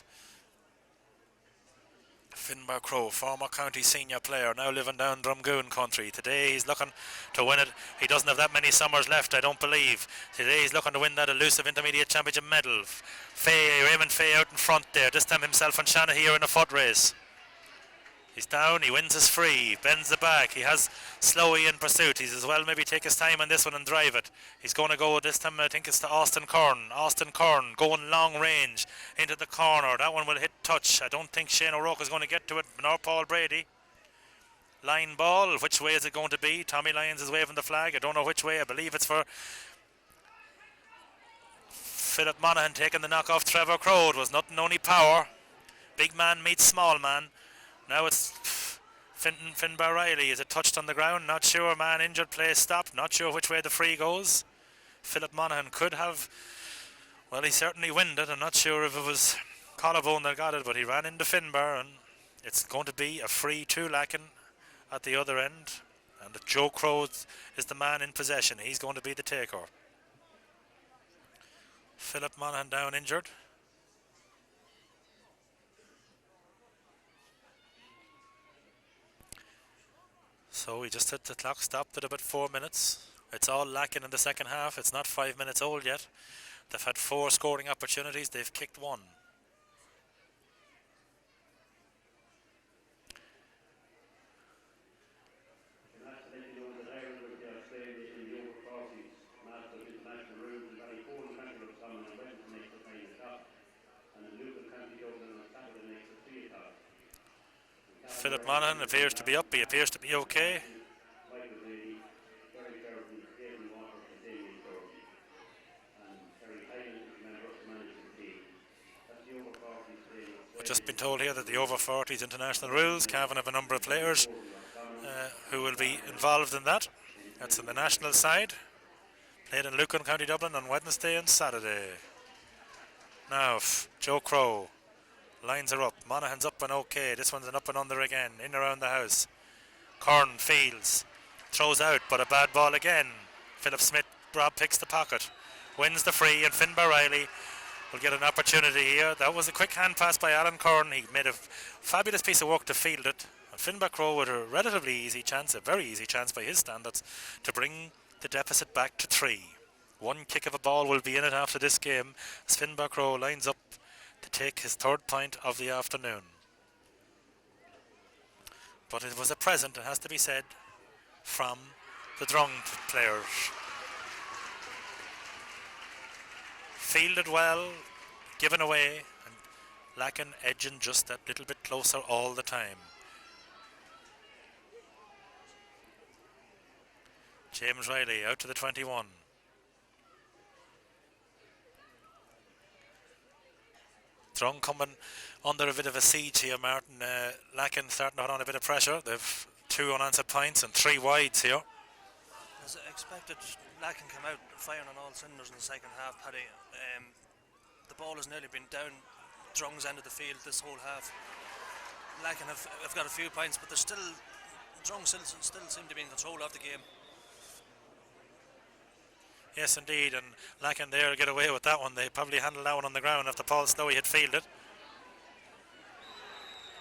Finbar Crowe, former county senior player, now living down Drumgoon country. Today he's looking to win it. He doesn't have that many summers left, I don't believe. Today he's looking to win that elusive intermediate championship medal. Raymond Fay out in front there. This time himself and Shanahy are in a foot race. He's down, he wins his free, bends the back. He has Slowey in pursuit. He's as well maybe take his time on this one and drive it. He's going to go this time, I think it's to Austin Kern. Austin Kern going long range into the corner. That one will hit touch. I don't think Shane O'Rourke is going to get to it, nor Paul Brady. Line ball, which way is it going to be? Tommy Lyons is waving the flag. I don't know which way. I believe it's for Philip Monaghan taking the knock off Trevor Crowe. It was nothing, only power. Big man meets small man. Now it's Finbar Riley. Is it touched on the ground? Not sure. Man injured, play stopped. Not sure which way the free goes. Philip Monaghan could have, well, he certainly winded. I'm not sure if it was Collarbone that got it, but he ran into Finbar, and it's going to be a free to Lacken at the other end. And Joe Crowe is the man in possession. He's going to be the taker. Philip Monaghan down injured. So we just hit the clock, stopped at about 4 minutes. It's all Lacken in the second half. It's not 5 minutes old yet. They've had 4 scoring opportunities. They've kicked 1. Philip Monaghan appears to be up. He appears to be okay. We've just been told here that the over 40s international rules. Cavan have a number of players who will be involved in that. That's on the national side. Played in Lucan, County Dublin on Wednesday and Saturday. Now, Joe Crow. Lines are up. Monaghan's up and okay. This one's an up and under again. In around the house. Corn fields. Throws out, but a bad ball again. Philip Smith, Rob picks the pocket. Wins the free, and Finbar Riley will get an opportunity here. That was a quick hand pass by Alan Corn. He made a fabulous piece of work to field it. And Finbar Crow with a relatively easy chance, a very easy chance by his standards, to bring the deficit back to 3. One kick of a ball will be in it after this game as Finbar Crow lines up to take his 3rd point of the afternoon. But it was a present, it has to be said, from the Drung players. Fielded well, given away, and Lacken edging just that little bit closer all the time. James Riley out to the 21. Drung coming under a bit of a siege here, Martin. Lacken starting to put on a bit of pressure. They've 2 unanswered points and 3 wides here. As expected, Lacken came out firing on all cylinders in the second half, Paddy. The ball has nearly been down Drung's end of the field this whole half. Lacken have got a few points, but Drung still seem to be in control of the game. Yes, indeed, and Lacken there get away with that one. They probably handled that one on the ground after Paul Slowey had fielded.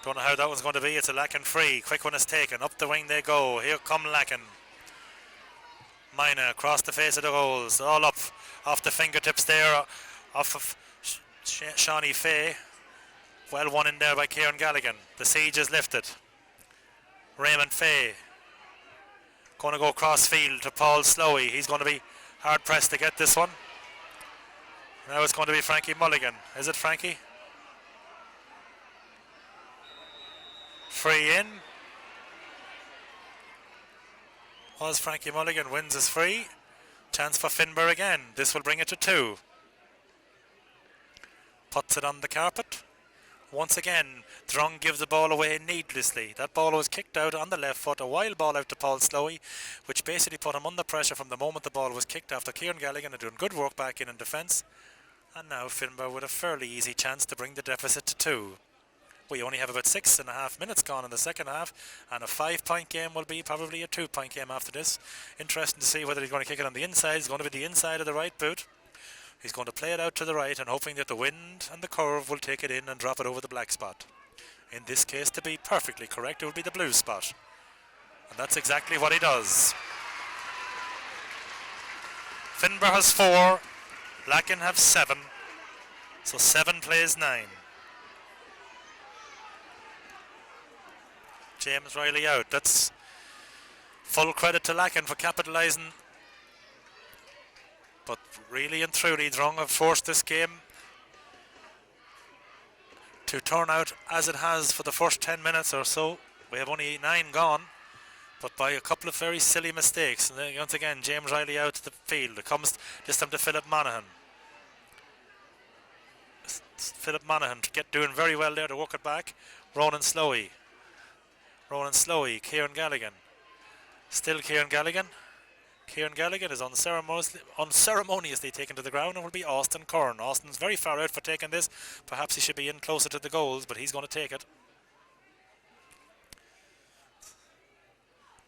Don't know how that one's going to be. It's a Lacken free. Quick one is taken. Up the wing they go. Here come Lacken. Mina across the face of the goals. All up off the fingertips there. Off of Shawnee Fay. Well won in there by Kieran Galligan. The siege is lifted. Raymond Fay. Going to go cross field to Paul Slowey. He's going to be hard pressed to get this one. Now it's going to be Frankie Mulligan. Is it Frankie? Free in. Was Frankie Mulligan wins his free. Chance for Finbar again. This will bring it to 2. Puts it on the carpet. Once again, Drung gives the ball away needlessly. That ball was kicked out on the left foot, a wild ball out to Paul Slowey, which basically put him under pressure from the moment the ball was kicked after Kieran Galligan had done good work back in defence. And now Finbar with a fairly easy chance to bring the deficit to 2. We only have about 6.5 minutes gone in the second half, and a 5-point game will be probably a 2-point game after this. Interesting to see whether he's going to kick it on the inside. It's going to be the inside of the right boot. He's going to play it out to the right and hoping that the wind and the curve will take it in and drop it over the black spot. In this case, to be perfectly correct, it will be the blue spot. And that's exactly what he does. Finbar has 4, Lacken have 7. So 7 plays 9. James Riley out. That's full credit to Lacken for capitalising. But really and truly, Drung have forced this game to turn out as it has for the first 10 minutes or so. We have only 9 gone, but by a couple of very silly mistakes. And then once again, James Riley out to the field. It comes this time to Philip Monaghan. Philip Monaghan doing very well there to work it back. Ronan Slowey, Kieran Galligan. Still Kieran Galligan. Kieran Galligan is unceremoniously taken to the ground and will be Austin Curran. Austin's very far out for taking this. Perhaps he should be in closer to the goals, but he's going to take it.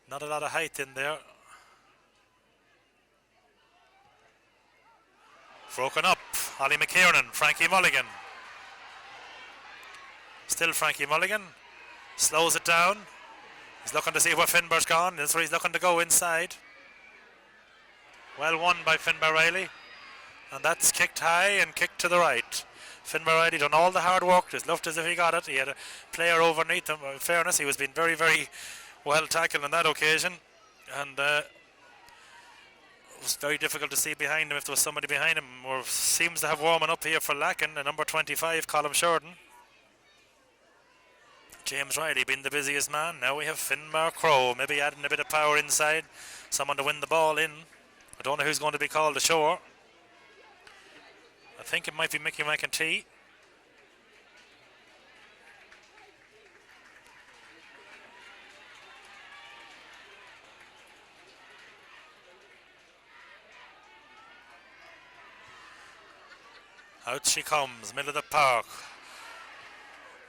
Not a lot of height in there. Broken up. Ollie McKiernan, Frankie Mulligan. Still Frankie Mulligan. Slows it down. He's looking to see where Finbar's gone. That's where he's looking to go inside. Well won by Finbar Riley. And that's kicked high and kicked to the right. Finbar Riley done all the hard work. Just looked as if he got it. He had a player underneath him. In fairness, he was being very, very well tackled on that occasion. And it was very difficult to see behind him if there was somebody behind him. Or seems to have warming up here for Lacken, the number 25, Colm Sheridan. James Riley being the busiest man. Now we have Finbar Crow, maybe adding a bit of power inside. Someone to win the ball in. I don't know who's going to be called ashore. I think it might be Mickey McEntee. Out she comes, middle of the park.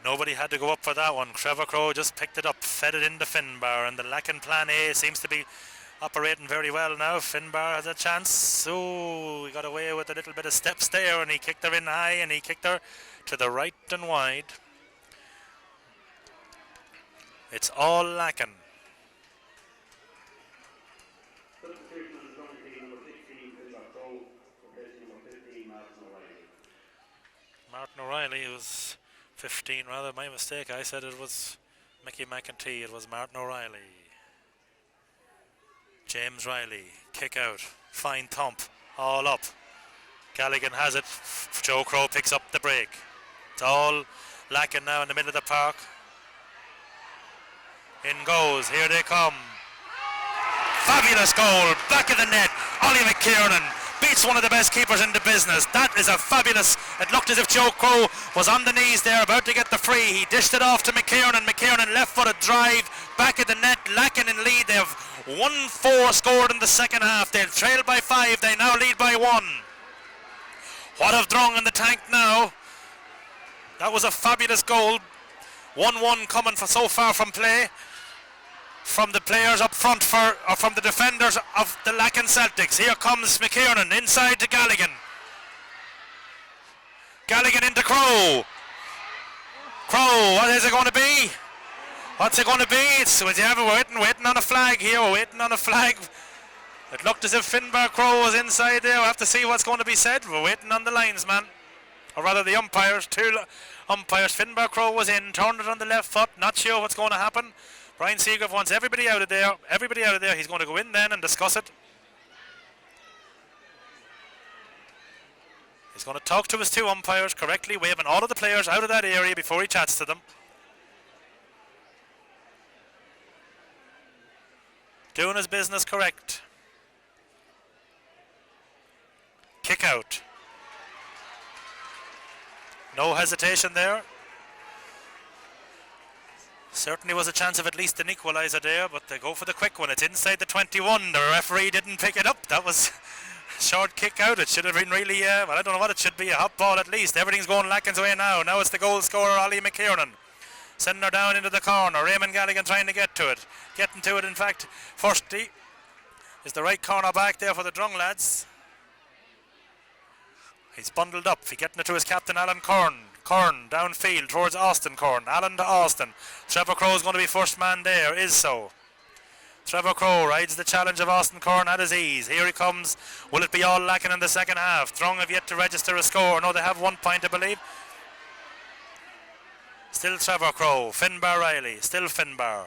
Nobody had to go up for that one. Trevor Crow just picked it up, fed it into Finbar, and the Lacken plan A seems to be operating very well now. Finbar has a chance. Oh, he got away with a little bit of steps there, and he kicked her in high, and he kicked her to the right and wide. It's all Lacken. Substitution on the drum team, number 16, Finbar Crow, replacing number 15, Martin O'Reilly was 15 rather, my mistake. I said it was Mickey McEntee. It was Martin O'Reilly. James Riley, kick out, fine thump, all up. Galligan has it. Joe Crow picks up the break. It's all Lacken now in the middle of the park. In goes, here they come. Fabulous goal, back of the net. Ollie McKiernan beats one of the best keepers in the business. That is a fabulous. It looked as if Joe Crow was on the knees there, about to get the free. He dished it off to McKiernan. McKiernan left-footed drive, back of the net. Lacken in lead. They have 1-4 scored in the second half. They'll trail by 5. They now lead by 1. What of Drung in the tank now? That was a fabulous goal. 1-1 coming for so far from play. From the players up front or from the defenders of the Lacken Celtics. Here comes McKiernan inside to Galligan. Galligan into Crow. Crow, what is it going to be? What's it going to be? We're waiting on a flag here. We're waiting on a flag. It looked as if Finbar Crow was inside there. We'll have to see what's going to be said. We're waiting on the linesman. Or rather the umpires. Two umpires. Finbar Crow was in, turned it on the left foot. Not sure what's going to happen. Brian Seagrave wants everybody out of there. Everybody out of there. He's going to go in then and discuss it. He's going to talk to his two umpires correctly, waving all of the players out of that area before he chats to them. Doing his business correct. Kick out. No hesitation there. Certainly was a chance of at least an equaliser there, but they go for the quick one. It's inside the 21. The referee didn't pick it up. That was a short kick out. It should have been really, well, I don't know what it should be, a hot ball at least. Everything's going Lacken's way now. Now it's the goal scorer, Ollie McKiernan. Sending her down into the corner. Raymond Galligan trying to get to it. Getting to it, in fact, firstly, is the right corner back there for the Drung lads. He's bundled up. He's getting it to his captain, Alan Kern. Kern downfield towards Austin Kern. Alan to Austin. Trevor Crow is going to be first man there. Is so. Trevor Crow rides the challenge of Austin Kern at his ease. Here he comes. Will it be all Lacken in the second half? Drung have yet to register a score. No, they have 1 point, I believe. Still Trevor Crow. Finbar Riley. Still Finbar.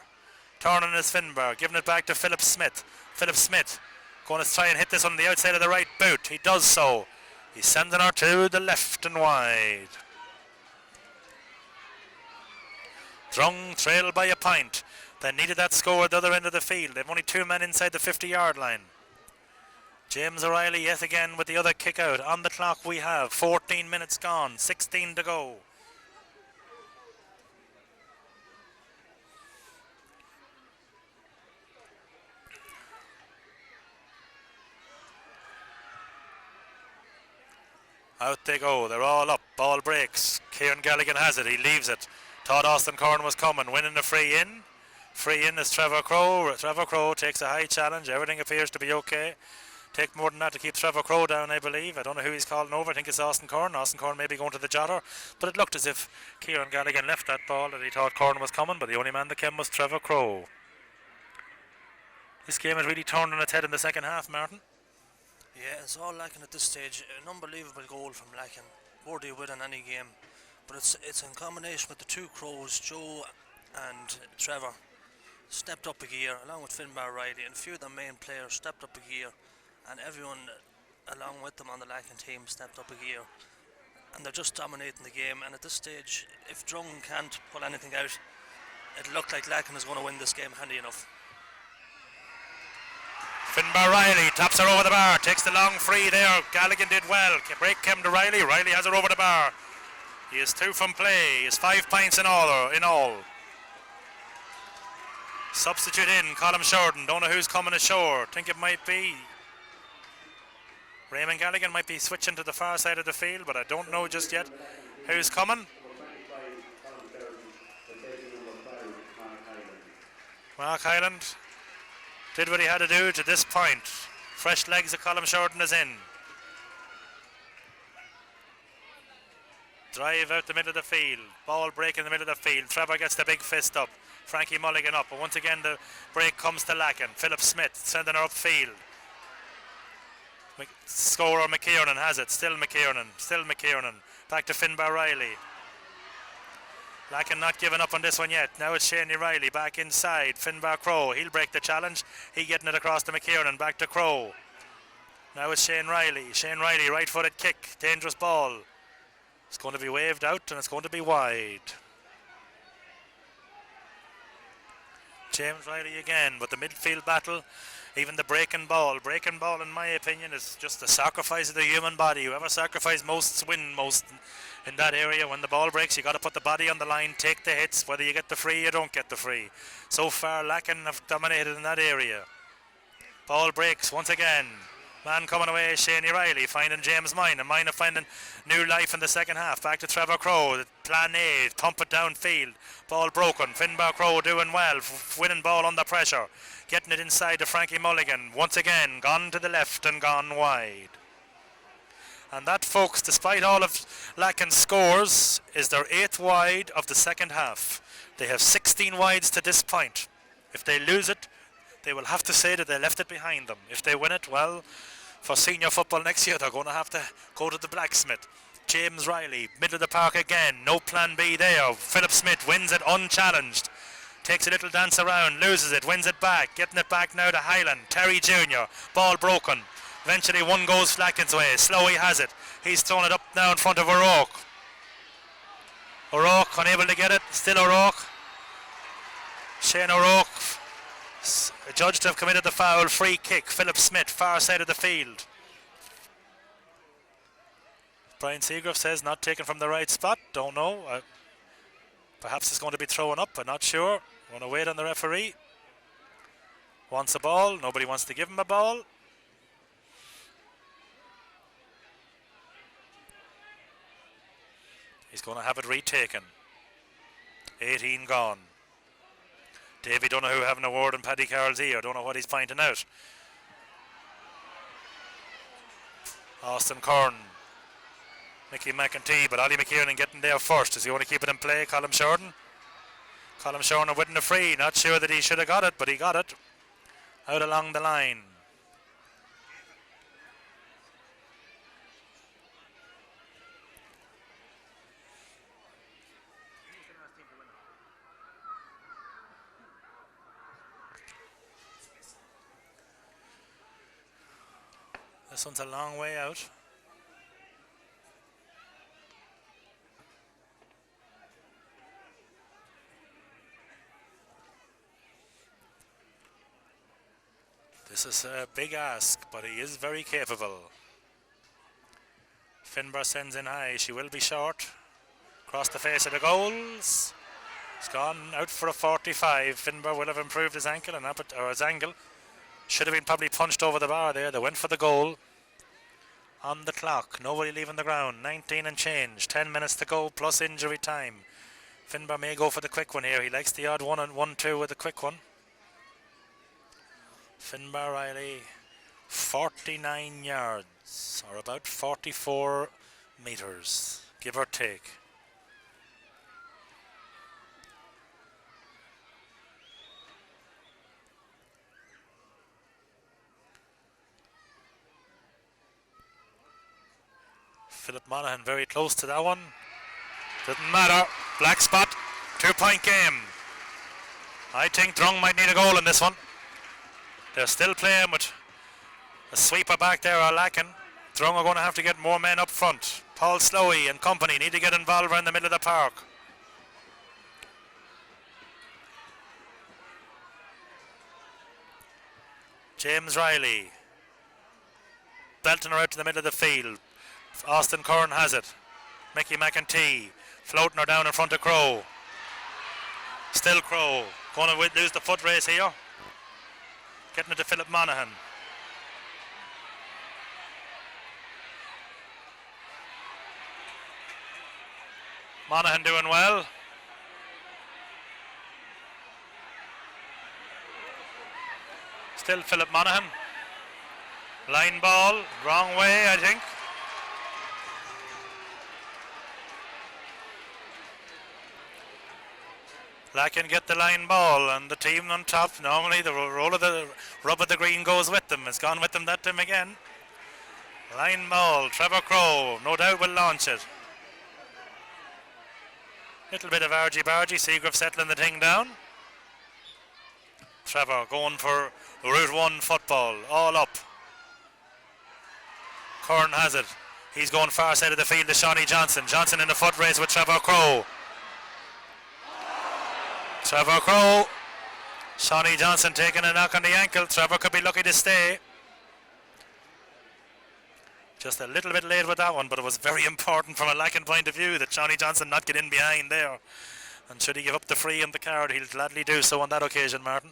Turning is Finbar. Giving it back to Philip Smith. Philip Smith going to try and hit this on the outside of the right boot. He does so. He's sending her to the left and wide. Drung trailed by a point. They needed that score at the other end of the field. They've only 2 men inside the 50-yard line. James O'Reilly yet again with the other kick out. On the clock we have 14 minutes gone, 16 to go. Out they go. They're all up. Ball breaks. Kieran Galligan has it. He leaves it. Thought Austin Kern was coming. Winning the free in. Free in is Trevor Crow. Trevor Crow takes a high challenge. Everything appears to be okay. Take more than that to keep Trevor Crow down, I believe. I don't know who he's calling over. I think it's Austin Kern. Austin Kern may be going to the jotter. But it looked as if Kieran Galligan left that ball and he thought Kern was coming. But the only man that came was Trevor Crow. This game has really turned on its head in the second half, Martin. Yeah, it's all Lacken at this stage. An unbelievable goal from Lacken. Worthy of winning any game. But it's in combination with the two Crows, Joe and Trevor, stepped up a gear, along with Finbar Riley, and a few of the main players stepped up a gear, and everyone along with them on the Lacken team stepped up a gear. And they're just dominating the game, and at this stage, if Drung can't pull anything out, it looked like Lacken was going to win this game handy enough. Finbar Riley taps her over the bar, takes the long free there. Galligan did well. Break came to Riley. Riley has her over the bar. He is 2 from play. He has 5 points in all. Substitute in, Colm Shorten. Don't know who's coming ashore. Think it might be Raymond Galligan. Might be switching to the far side of the field, but I don't know just yet who's coming. Mark Hyland did what he had to do to this point. Fresh legs of Colm Shorten is in. Drive out the middle of the field. Ball break in the middle of the field. Trevor gets the big fist up. Frankie Mulligan up. But once again the break comes to Lacken. Philip Smith sending her upfield. Scorer McKiernan has it. Still McKiernan. Back to Finbar Riley. Lacken not giving up on this one yet. Now it's Shaney Riley back inside. Finbar Crow. He'll break the challenge. He getting it across to McKiernan. Back to Crow. Now it's Shane Riley. Right footed kick. Dangerous ball. It's going to be waved out and it's going to be wide. James Riley again, but the midfield battle, even the breaking ball in my opinion is just a sacrifice of the human body. Whoever sacrifices most win most in that area. When the ball breaks, you got to put the body on the line, take the hits, whether you get the free or don't get the free. So far Lacken have dominated in that area. Ball breaks once again. Man coming away is Shaney Riley, finding James Mine, and Mine finding new life in the second half. Back to Trevor Crow, plan A, pump it downfield. Ball broken, Finbar Crow doing well, winning ball under pressure. Getting it inside to Frankie Mulligan. Once again, gone to the left and gone wide. And that, folks, despite all of Lacken's scores, is their 8th wide of the second half. They have 16 wides to this point. If they lose it, they will have to say that they left it behind them. If they win it, well, for senior football next year, they're going to have to go to the blacksmith. James Riley, middle of the park again. No plan B there. Philip Smith wins it unchallenged. Takes a little dance around, loses it, wins it back. Getting it back now to Highland. Terry Jr. Ball broken. Eventually one goes Lacken's way. Slowey has it. He's thrown it up now in front of O'Rourke. O'Rourke unable to get it. Still O'Rourke. Shane O'Rourke judged to have committed the foul. Free kick. Philip Smith, far side of the field. Brian Seagrove says not taken from the right spot. Don't know. Perhaps it's going to be thrown up. I'm not sure. Want to wait on the referee. Wants a ball. Nobody wants to give him a ball. He's going to have it retaken. 18 gone. Davy Donoghue having a word in Paddy Carroll's ear. Don't know what he's pointing out. Austin Kern. Mickey McEntee, but Ollie McKiernan getting there first. Does he want to keep it in play? Colm Shorten. Colm Shorten winning the free. Not sure that he should have got it, but he got it. Out along the line. This one's a long way out. This is a big ask, but he is very capable. Finbar sends in high. She will be short. Across the face of the goals. It's gone out for a 45. Finbar will have improved his ankle and his angle. Should have been probably punched over the bar there. They went for the goal. On the clock. Nobody leaving the ground. 19 and change. 10 minutes to go plus injury time. Finbar may go for the quick one here. He likes the odd 1 and 1-2 with the quick one. Finbar Riley, 49 yards, or about 44 metres, give or take. Philip Monaghan very close to that one. Doesn't matter. Black spot. 2-point game. I think Drung might need a goal in this one. They're still playing with a sweeper back there or Lacken. Drung are going to have to get more men up front. Paul Slowey and company need to get involved around the middle of the park. James Riley. Belting her out to the middle of the field. Austin Curran has it. Mickey McEntee floating her down in front of Crow. Still Crow. Going to lose the foot race here. Getting it to Philip Monaghan. Monaghan doing well. Still Philip Monaghan. Line ball, wrong way, I think. Lacken get the line ball, and the team on top, normally the rub of the green goes with them. It's gone with them that time again. Line ball, Trevor Crow, no doubt will launch it. Little bit of argy-bargy, Seagrave settling the thing down. Trevor going for Route 1 football, all up. Curran has it. He's going far side of the field to Shawnee Johnson. Johnson in the foot race with Trevor Crow. Trevor Crow. Shawnee Johnson taking a knock on the ankle. Trevor could be lucky to stay. Just a little bit late with that one, but it was very important from a Lacken point of view that Shawnee Johnson not get in behind there. And should he give up the free and the card, he'll gladly do so on that occasion, Martin.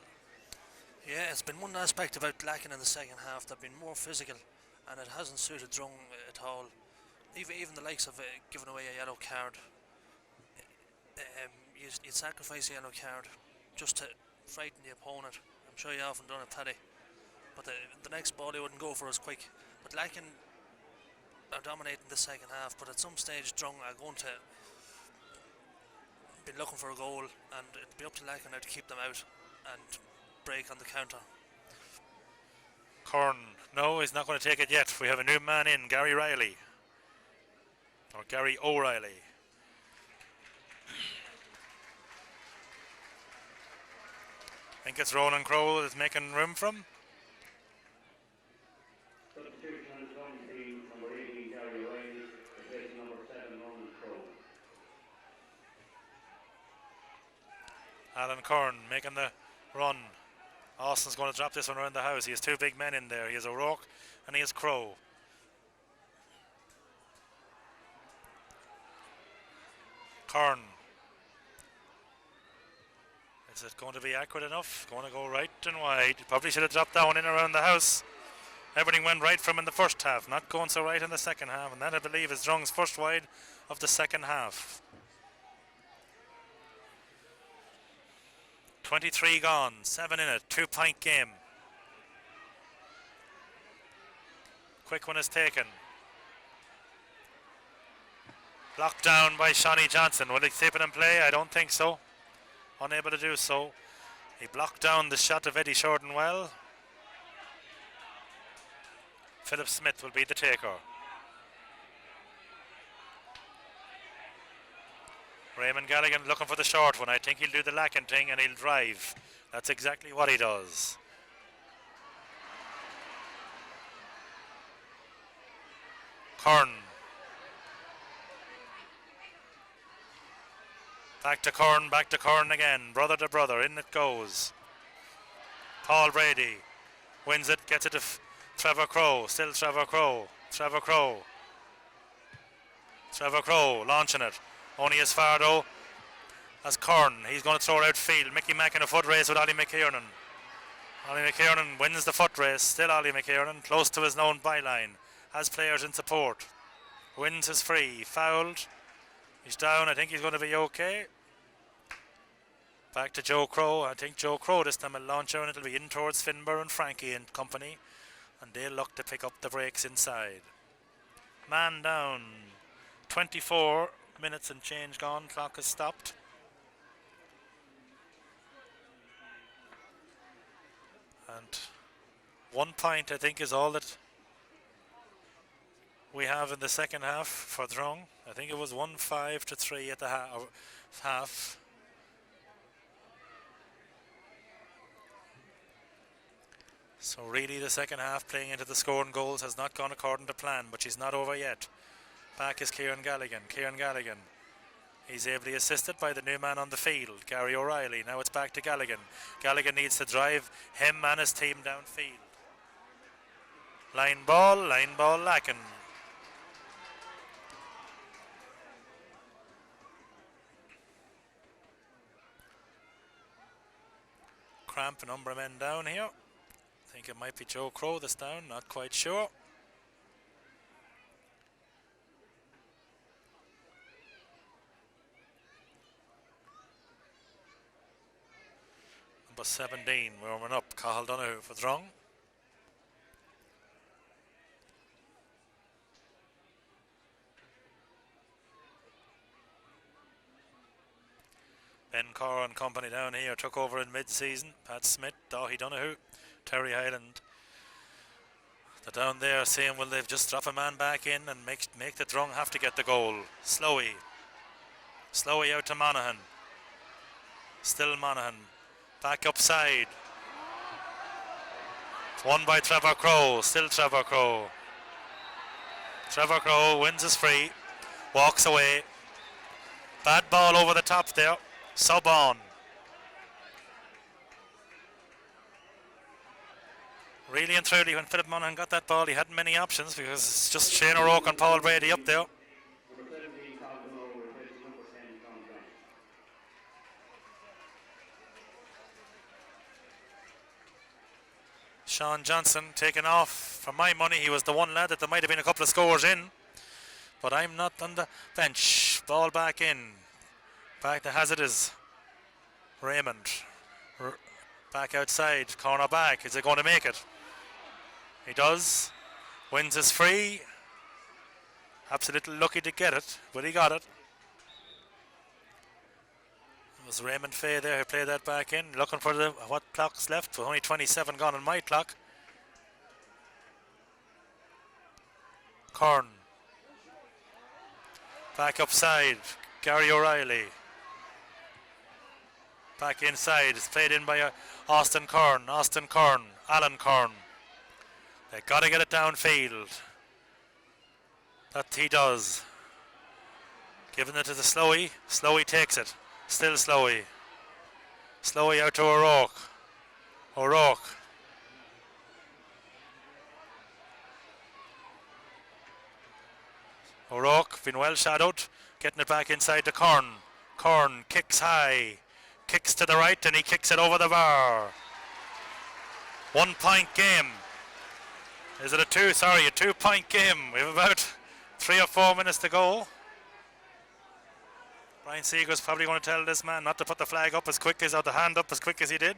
Yeah, it's been one aspect about Lacken in the second half. They've been more physical, and it hasn't suited Drung at all. Even the likes of giving away a yellow card. You'd sacrifice a yellow card just to frighten the opponent. I'm sure you often done it, Paddy. But the next ball they wouldn't go for as quick. But Lacken are dominating the second half, but at some stage Drung are going to be looking for a goal, and it'll be up to Lacken now to keep them out and break on the counter. Curran, no, he's not going to take it yet. We have a new man in, Gary Riley. Or Gary O'Reilly. I think it's Ronan Crow is making room for him. Substitution on the Drung team, number 18, Gary Riley, replacing number 7, Ronan Crow. Alan Curran making the run. Austin's going to drop this one around the house. He has two big men in there. He has O'Rourke and he has Crow. Curran. Is it going to be accurate enough? Going to go right and wide. Probably should have dropped that one in around the house. Everything went right from in the first half. Not going so right in the second half. And that, I believe, is Drung's first wide of the second half. 23 gone, 7 in it, 2-point game. Quick one is taken. Blocked down by Shawnee Johnson. Will he keep it in play? I don't think so. Unable to do so. He blocked down the shot of Eddie Shorten well. Philip Smith will be the taker. Raymond Galligan looking for the short one. I think he'll do the Lacken thing and he'll drive. That's exactly what he does. Curran. Back to Curran again. Brother to brother. In it goes. Paul Brady wins it, gets it to Trevor Crow. Still Trevor Crow. Trevor Crow launching it. Only as far though as Curran. He's going to throw it outfield. Mickey Mack in a foot race with Ollie McKiernan. Ollie McKiernan wins the foot race. Still Ollie McKiernan, close to his known byline. Has players in support. Wins his free. Fouled. He's down. I think he's going to be okay. Back to Joe Crow. I think Joe Crow this time will launch out and it'll be in towards Finbar and Frankie and company. And they'll look to pick up the breaks inside. Man down. 24 minutes and change gone. Clock has stopped. And 1 point, I think, is all that we have in the second half for Drung. I think it was 1-5 to 3 at the half. So really the second half playing into the scoring goals has not gone according to plan, but she's not over yet. Back is Kieran Galligan. He's ably assisted by the new man on the field, Gary O'Reilly. Now it's back to Galligan. Galligan needs to drive him and his team downfield. Line ball, Lacken. Cramp a number of men down here. I think it might be Joe Crow that's down, not quite sure. Number 17, warming up, Cathal Donoghue for Drung. Ben Corr and company down here took over in mid-season. Pat Smith, Daithí Donoghue, Terry Hyland. They're down there saying, will they just drop a man back in and make the Drung have to get the goal. Slowey out to Monaghan. Still Monaghan. Back upside. It's won by Trevor Crow. Still Trevor Crow. Trevor Crow wins his free. Walks away. Bad ball over the top there. Sub on. Really and truly, when Philip Monaghan got that ball, he hadn't many options because it's just Shane O'Rourke and Paul Brady up there. Sean Johnson taken off. For my money, he was the one lad that there might have been a couple of scores in. But I'm not on the bench. Ball back in. Back to as it is. Raymond. Back outside. Corner back. Is it going to make it? He does. Wins his free. Absolutely lucky to get it, but he got it. It was Raymond Fay there who played that back in. Looking for the what clock's left. But only 27 gone on my clock. Kern. Back upside. Gary O'Reilly. Back inside. It's played in by Austin Kern. Alan Kern. They got to get it downfield. That he does. Giving it to the Slowey. Slowey takes it. Still Slowey. Slowey out to O'Rourke. O'Rourke been well shadowed. Getting it back inside to Kern. Kern kicks high. Kicks to the right and he kicks it over the bar. 1 point game. Is it a 2-point game. We have about 3 or 4 minutes to go. Brian Seeger's probably going to tell this man not to put the flag up as quick as, or the hand up as quick as he did.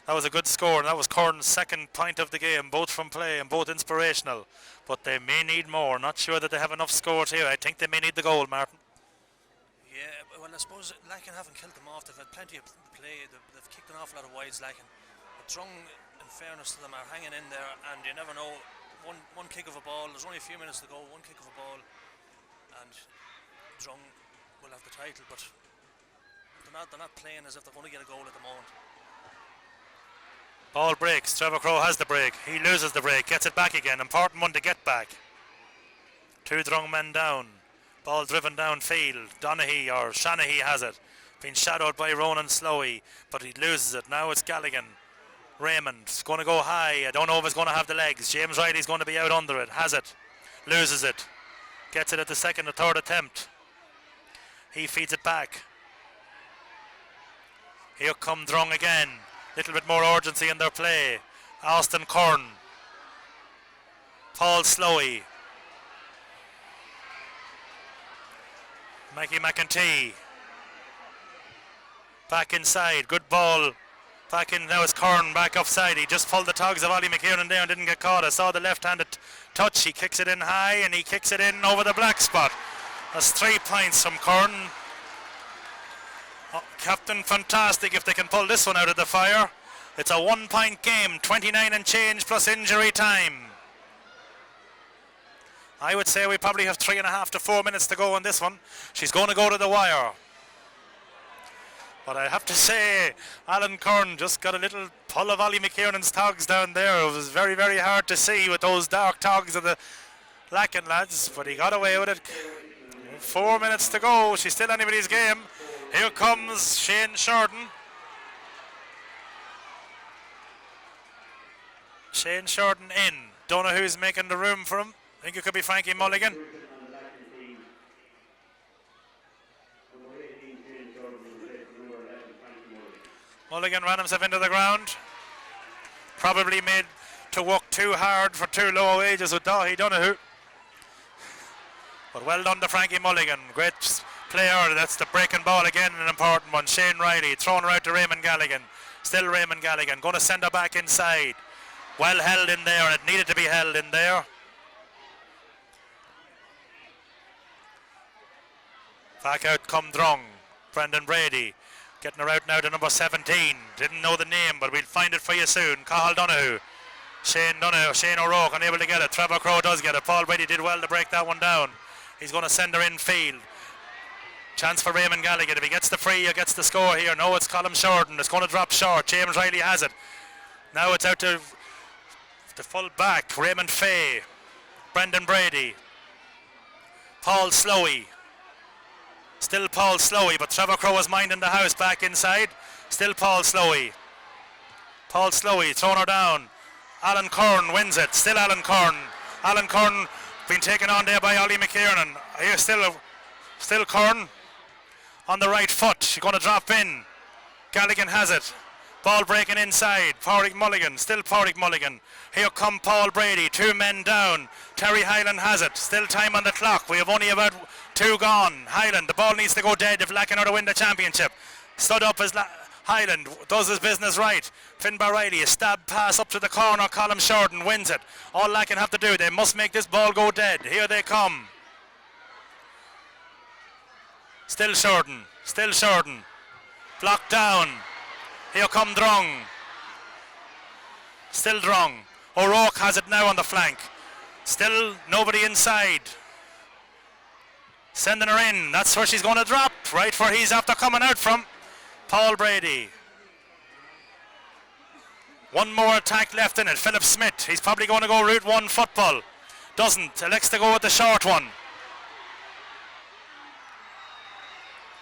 That was a good score, and that was Kern's second point of the game, both from play and both inspirational. But they may need more. Not sure that they have enough scores here. I think they may need the goal, Martin. Yeah, well, I suppose Lacken haven't killed them off. They've had plenty of play. They've kicked an awful lot of wides, Lacken. But Drung, in fairness to them, are hanging in there, and you never know. One kick of a ball, there's only a few minutes to go, one kick of a ball, and Drung will have the title, but they're not playing as if they're going to get a goal at the moment. Ball breaks. Trevor Crow has the break. He loses the break, gets it back again. Important one to get back. 2 Drung men down. Ball driven downfield. Donaghy or Shanahy has it. Being shadowed by Ronan Slowey, but he loses it. Now it's Galligan. Raymond's going to go high. I don't know if it's going to have the legs. James Riley's going to be out under it. Has it. Loses it. Gets it at the second or third attempt. He feeds it back. Here come Drung again. Little bit more urgency in their play. Austin Kern. Paul Slowey. Maggie McEntee. Back inside. Good ball. Back in, now it's Kern back offside. He just pulled the togs of Ollie McKiernan there and didn't get caught. I saw the left-handed touch. He kicks it in high and he kicks it in over the black spot. That's 3 points from Kern. Oh, Captain fantastic if they can pull this one out of the fire. It's a 1 point game, 29 and change plus injury time. I would say we probably have 3.5 to 4 minutes to go on this one. She's going to go to the wire. But I have to say, Alan Kern just got a little pull of Ollie McKiernan's togs down there. It was very, very hard to see with those dark togs of the Lacken lads, but he got away with it. 4 minutes to go. She's still anybody's game. Here comes Shane Sheridan. Shane Sheridan in. Don't know who's making the room for him. I think it could be Frankie Mulligan. Mulligan ran himself into the ground. Probably made to work too hard for too low wages with Dahi Donoghue. But well done to Frankie Mulligan. Great player. That's the breaking ball again, an important one. Shane Riley thrown her out to Raymond Galligan. Still Raymond Galligan. Going to send her back inside. Well held in there. It needed to be held in there. Back out come Drung. Brendan Brady. Getting her out now to number 17. Didn't know the name, but we'll find it for you soon. Cathal Donoghue. Shane O'Rourke unable to get it. Trevor Crowe does get it. Paul Brady did well to break that one down. He's going to send her in field. Chance for Raymond Galligan. If he gets the free or gets the score here. No, it's Colm Shorten. It's going to drop short. James Riley has it. Now it's out to the full back. Raymond Fay. Brendan Brady. Paul Slowey. Still Paul Slowey, but Trevor Crowe is minding the house back inside. Still Paul Slowey. Paul Slowey throwing her down. Alan Curran wins it. Still Alan Curran. Alan Curran being taken on there by Ollie McKiernan. Here still Curran on the right foot. She's going to drop in. Galligan has it. Ball breaking inside. Pádraig Mulligan. Still Pádraig Mulligan. Here come Paul Brady. 2 men down. Terry Hyland has it. Still time on the clock. We have only about 2 gone. Hyland, the ball needs to go dead if Lacken are to win the championship. Stood up as Hyland does his business right. Finbar Riley, a stab pass up to the corner. Colm Shorten wins it. All Lacken have to do, they must make this ball go dead. Here they come. Still Shorten. Still Shorten. Blocked down. Here come Drung. Still Drung. O'Rourke has it now on the flank. Still nobody inside. Sending her in. That's where she's going to drop. Right where he's after coming out from. Paul Brady. One more attack left in it. Philip Smith. He's probably going to go route 1 football. Doesn't. Elects to go with the short one.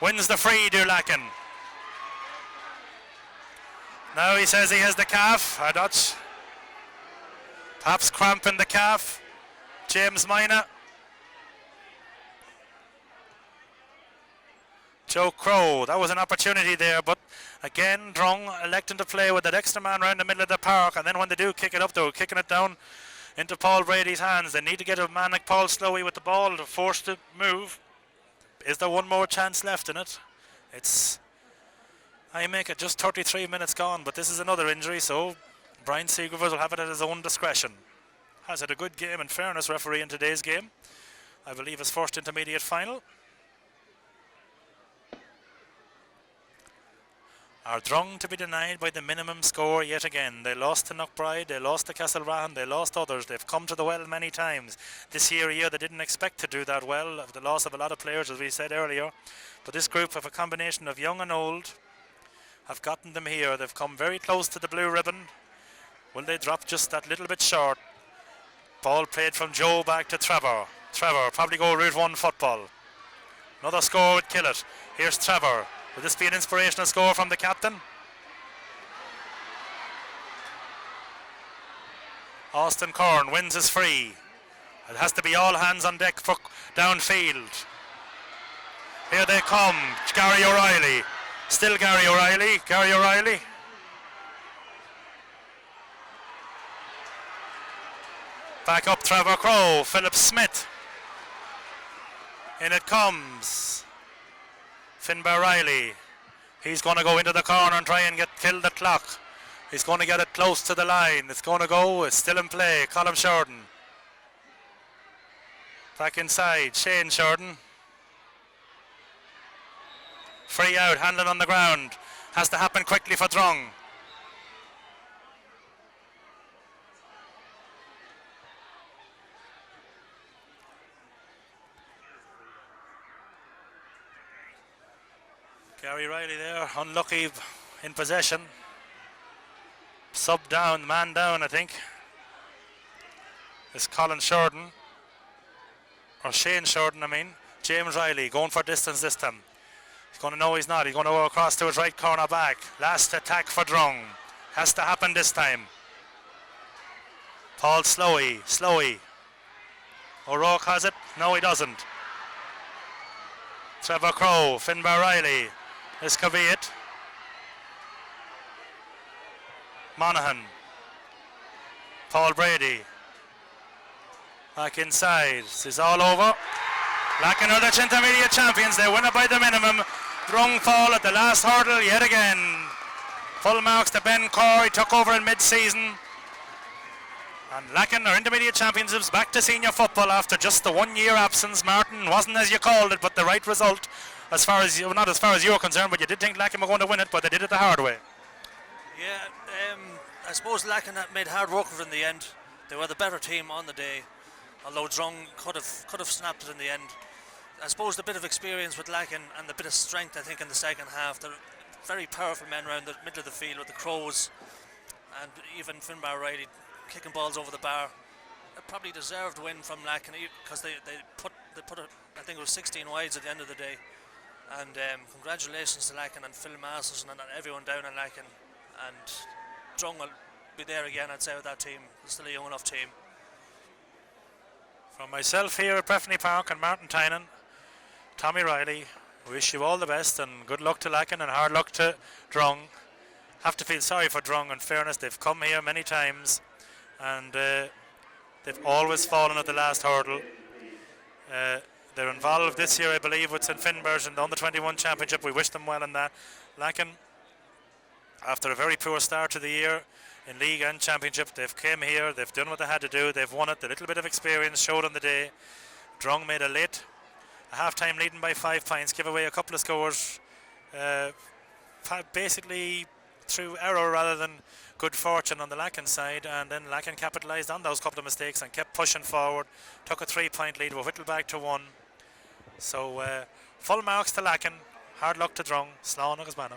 Wins the free, Lacken. Now he says he has the calf. Dutch. Perhaps cramp in the calf. James Mina. Joe Crow, that was an opportunity there, but again, Drung electing to play with that extra man around the middle of the park, and then when they do kick it up, they're kicking it down into Paul Brady's hands. They need to get a man like Paul Slowey with the ball to force the move. Is there one more chance left in it? I make it just 33 minutes gone, but this is another injury, so Brian Seagovers will have it at his own discretion. Has had a good game, in fairness, referee in today's game. I believe his first intermediate final. Are Drung to be denied by the minimum score yet again? They lost to Knockbride, they lost to Castlebrahan, they lost others. They've come to the well many times. This year they didn't expect to do that well, the loss of a lot of players, as we said earlier. But this group have a combination of young and old, have gotten them here. They've come very close to the blue ribbon. Will they drop just that little bit short? Ball played from Joe back to Trevor. Trevor probably go route 1 football. Another score would kill it. Here's Trevor. Will this be an inspirational score from the captain? Austin Corn wins his free. It has to be all hands on deck for downfield. Here they come. Gary O'Reilly. Still Gary O'Reilly. Gary O'Reilly. Back up Trevor Crowe. Philip Smith. In it comes. Finbar Riley. He's going to go into the corner and try and kill the clock. He's going to get it close to the line. It's going to go. It's still in play. Colm Shorten. Back inside. Shane Shorten. Free out. Handling on the ground. Has to happen quickly for Drung. Gary Riley there, unlucky in possession. Sub down, man down, I think. It's Colin Shorten. Or Shane Shorten, I mean. James Riley going for distance this time. He's going to know he's not. He's going to go across to his right corner back. Last attack for Drung. Has to happen this time. called Slowey. O'Rourke has it. No, he doesn't. Trevor Crowe, Finbar Riley. This could be it. Monaghan. Paul Brady. Back inside. This is all over. Lacken are the intermediate champions. They win it by the minimum. Drung fall at the last hurdle yet again. Full marks to Ben Corey. Took over in mid-season. And Lacken are intermediate championships back to senior football after just the 1 year absence. Martin wasn't as you called it, but the right result as far as not as far as you were concerned, but you did think Lacken were going to win it, but they did it the hard way. Yeah, I suppose Lacken made hard work of it in the end. They were the better team on the day, although Drung could have snapped it in the end. I suppose the bit of experience with Lacken and the bit of strength I think in the second half. They're very powerful men around the middle of the field with the Crows and even Finbar Riley kicking balls over the bar. A probably deserved win from Lacken because they put it, I think it was 16 wides at the end of the day. And congratulations to Lacken and Phil Masters and everyone down in Lacken. And Drung will be there again, I'd say, with that team. It's still a young enough team. From myself here at Breffni Park and Martin Tynan, Tommy Riley, wish you all the best and good luck to Lacken and hard luck to Drung. Have to feel sorry for Drung, in fairness. They've come here many times and they've always fallen at the last hurdle. They're involved this year, I believe, with St Finbar's in the Under-21 Championship. We wish them well in that. Lacken, after a very poor start to the year in league and championship, they've came here, they've done what they had to do, they've won it. The little bit of experience showed on the day. Drung made a half-time leading by 5 points, give away a couple of scores, basically through error rather than good fortune on the Lacken side, and then Lacken capitalised on those couple of mistakes and kept pushing forward, took a 3-point lead, were whittled back to 1. So full marks to Lacken, hard luck to Drung, Slán agus Banna.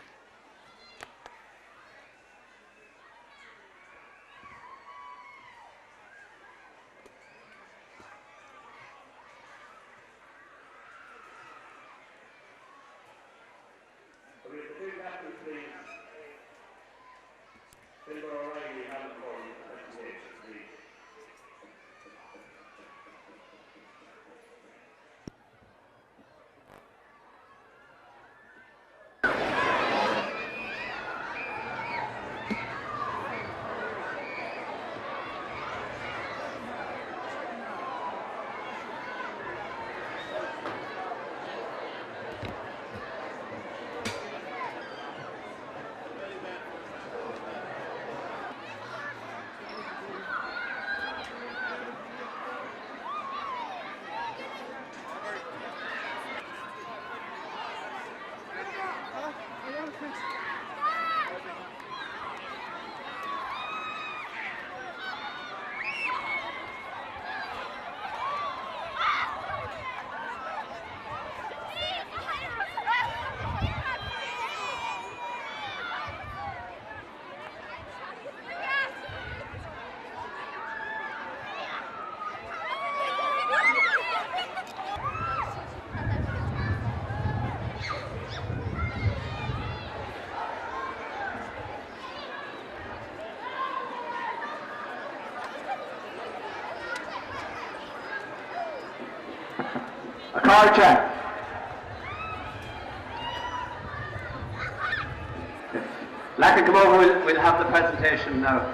A card check. Lacken, come over, we'll have the presentation now.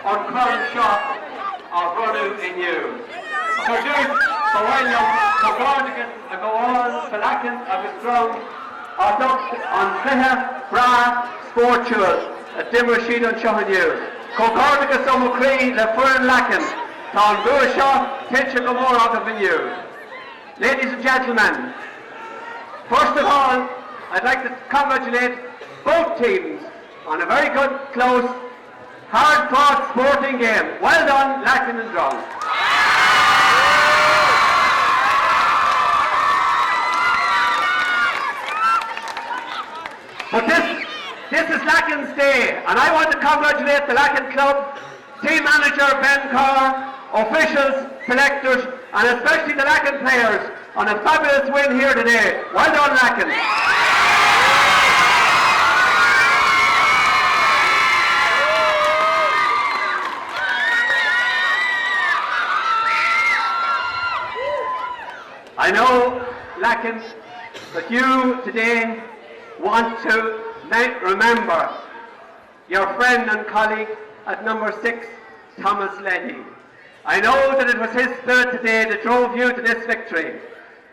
On current shot of Bronu in you. Produced for William, for Gordigan, a go on, for Lacken, Vs Drung, or duct on Cliher, Bra, Sportual, a dimmer sheet on Shohan Gordigan, so McCree, Le Fern Lacken, Tom Burshaw, Tencha Gomor out of Venue. Ladies and gentlemen, first of all, I'd like to congratulate both teams on a very good, close hard-fought sporting game. Well done, Lacken and Drung. But this is Lacken's day, and I want to congratulate the Lacken Club, team manager Ben Carr, officials, selectors, and especially the Lacken players on a fabulous win here today. Well done, Lacken. I know, Lacken, that you today want to remember your friend and colleague at number 6, Thomas Leddy. I know that it was his spirit today that drove you to this victory,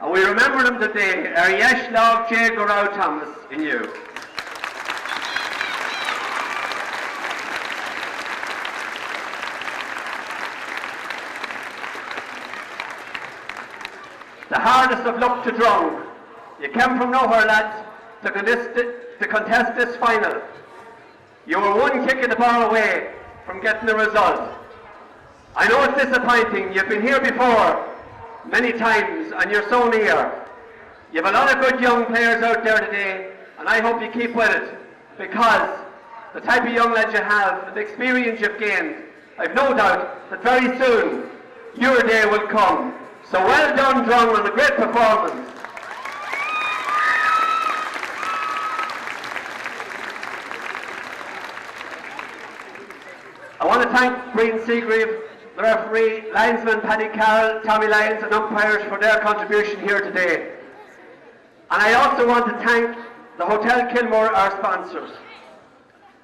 and we remember him today, our Yesh Love J. Gorau Thomas in you. The hardest of luck to Drung. You came from nowhere, lads, to contest this final. You were one kick in the ball away from getting the result. I know it's disappointing. You've been here before many times and you're so near. You have a lot of good young players out there today, and I hope you keep with it, because the type of young lads you have and the experience you've gained, I've no doubt that very soon your day will come. So well done, Drung, on a great performance. I want to thank Brian Seagrave, the referee, linesman Paddy Carroll, Tommy Lyons and umpires for their contribution here today. And I also want to thank the Hotel Kilmore, our sponsors.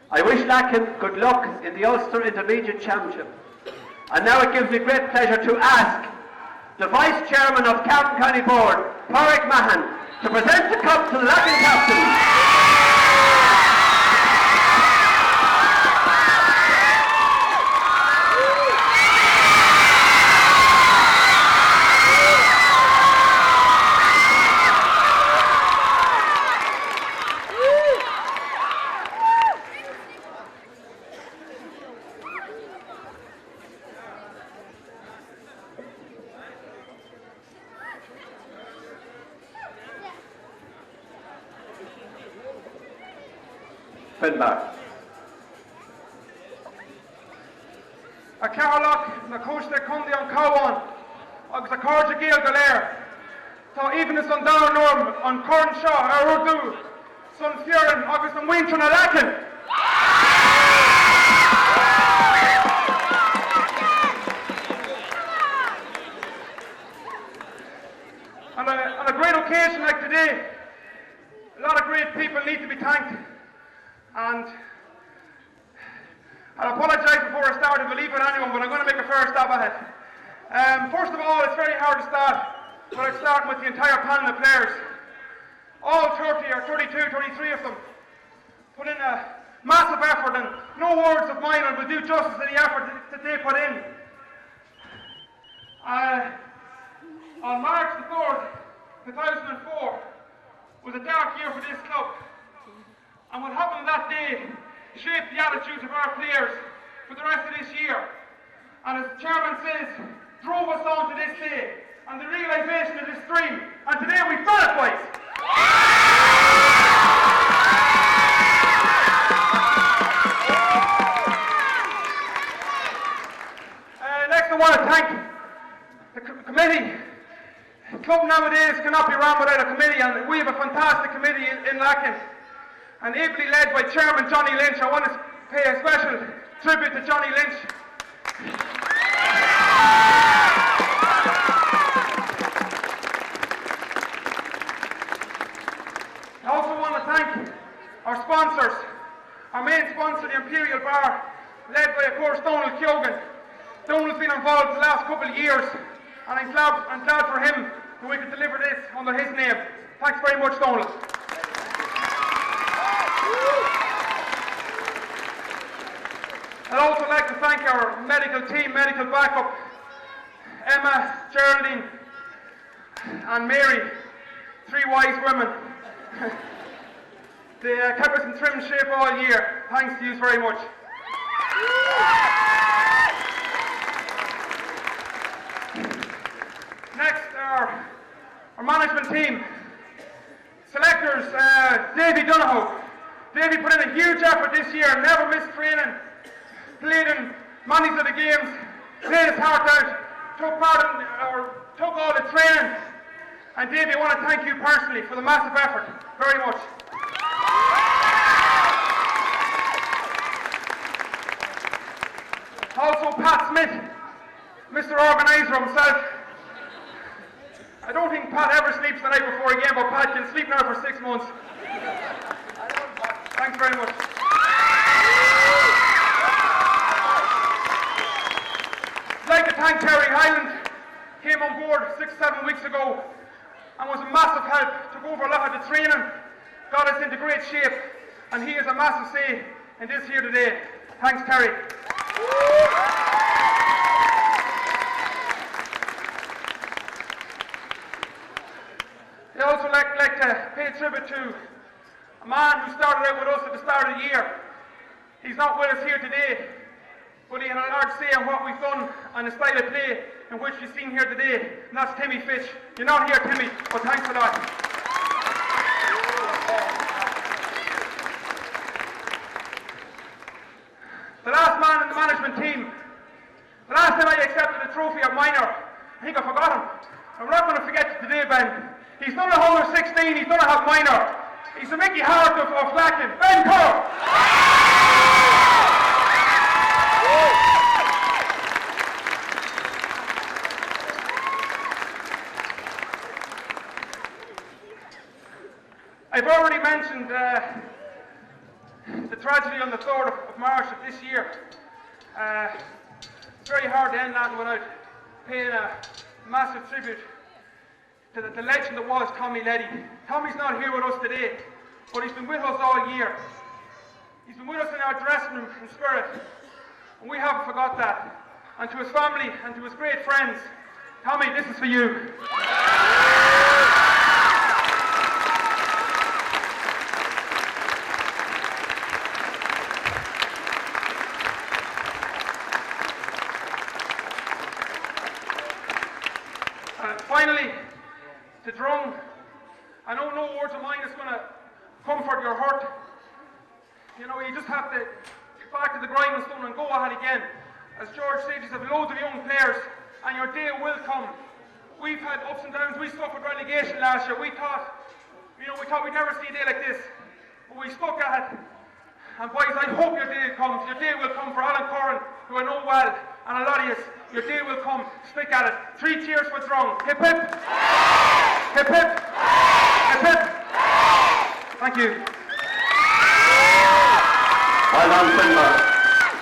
I wish Lacken good luck in the Ulster Intermediate Championship. And now it gives me great pleasure to ask the Vice Chairman of Carton County Board, Pádraig Mahan, to present the cup to the Lacken captain. Finbar. A Carlock, na Costa Cundi on Cowan, agus a Corja Gael Galair. Tá even is on down norm on Corn Shaw, a Urdu, Sun Fierin, agus an Winton a Lacken. On a great occasion like today, a lot of great people need to be thanked. And I'll apologise before I start if I leave it anyone, but I'm going to make a fair stab at it. First of all, it's very hard to start, but I'm starting with the entire panel of players. All 30 or 32, 33 of them put in a massive effort, and no words of mine will do justice to the effort that they put in. On March the 4th, 2004, was a dark year for this club. And what happened that day shaped the attitudes of our players for the rest of this year. And as the chairman says, drove us on to this day and the realisation of this dream. And today we've done it, boys. Next I want to thank the committee. The club nowadays cannot be run without a committee, and we have a fantastic committee in Lacken. And ably led by Chairman Johnny Lynch. I want to pay a special tribute to Johnny Lynch. I also want to thank our sponsors. Our main sponsor, the Imperial Bar, led by, of course, Donald Keoghan. Donald's been involved the last couple of years, and I'm glad for him that we could deliver this under his name. Thanks very much, Donald. I'd also like to thank our medical team, medical backup, Emma, Geraldine and Mary, 3 wise women. They kept us in trim shape all year. Thanks to you very much. Next, our management team. Selectors, Davy Donohoe. Davy put in a huge effort this year, never missed training, played in many of the games, played his heart out, took all the training. And Davy, I want to thank you personally for the massive effort, very much. Also Pat Smith, Mr. Organiser himself. I don't think Pat ever sleeps the night before a game, but Pat can sleep now for 6 months. Thanks very much. I'd like to thank Terry Hyland. Came on board 6-7 weeks ago and was a massive help. Took over a lot of the training, got us into great shape, and he is a massive say in this here today. Thanks, Terry. I'd also like to pay tribute to a man who started out with us at the start of the year. He's not with us here today, but he had a large say in what we've done and the style of play in which you've seen here today, and that's Timmy Fitch. You're not here, Timmy, but thanks a lot. The last man in the management team. The last time I accepted the trophy at minor, I think I forgot him. I'm not going to forget it today, Ben. He's done a whole of 16, he's done a half minor. He's the Mickey Hart of Lacken. Ben Kerr! I've already mentioned the tragedy on the 3rd of March of this year. It's very hard to end that without paying a massive tribute to the legend that was Tommy Leddy. Tommy's not here with us today, but he's been with us all year. He's been with us in our dressing room in spirit, and we haven't forgot that. And to his family and to his great friends, Tommy, this is for you. Finally, to Drung, I know no words of mine is going to comfort your hurt. You know, you just have to get back to the grindstone and go ahead again. As George said, you have loads of young players, and your day will come. We've had ups and downs. We suffered relegation last year. We thought we'd never see a day like this, but we stuck at it. And boys, I hope your day comes. Your day will come for Alan Curran, who I know well, and a lot of you. Your day will come. Stick at it. 3 cheers for Drung. Hip hip. Hip hip. Hip hip. Thank you. Well done, Finbar.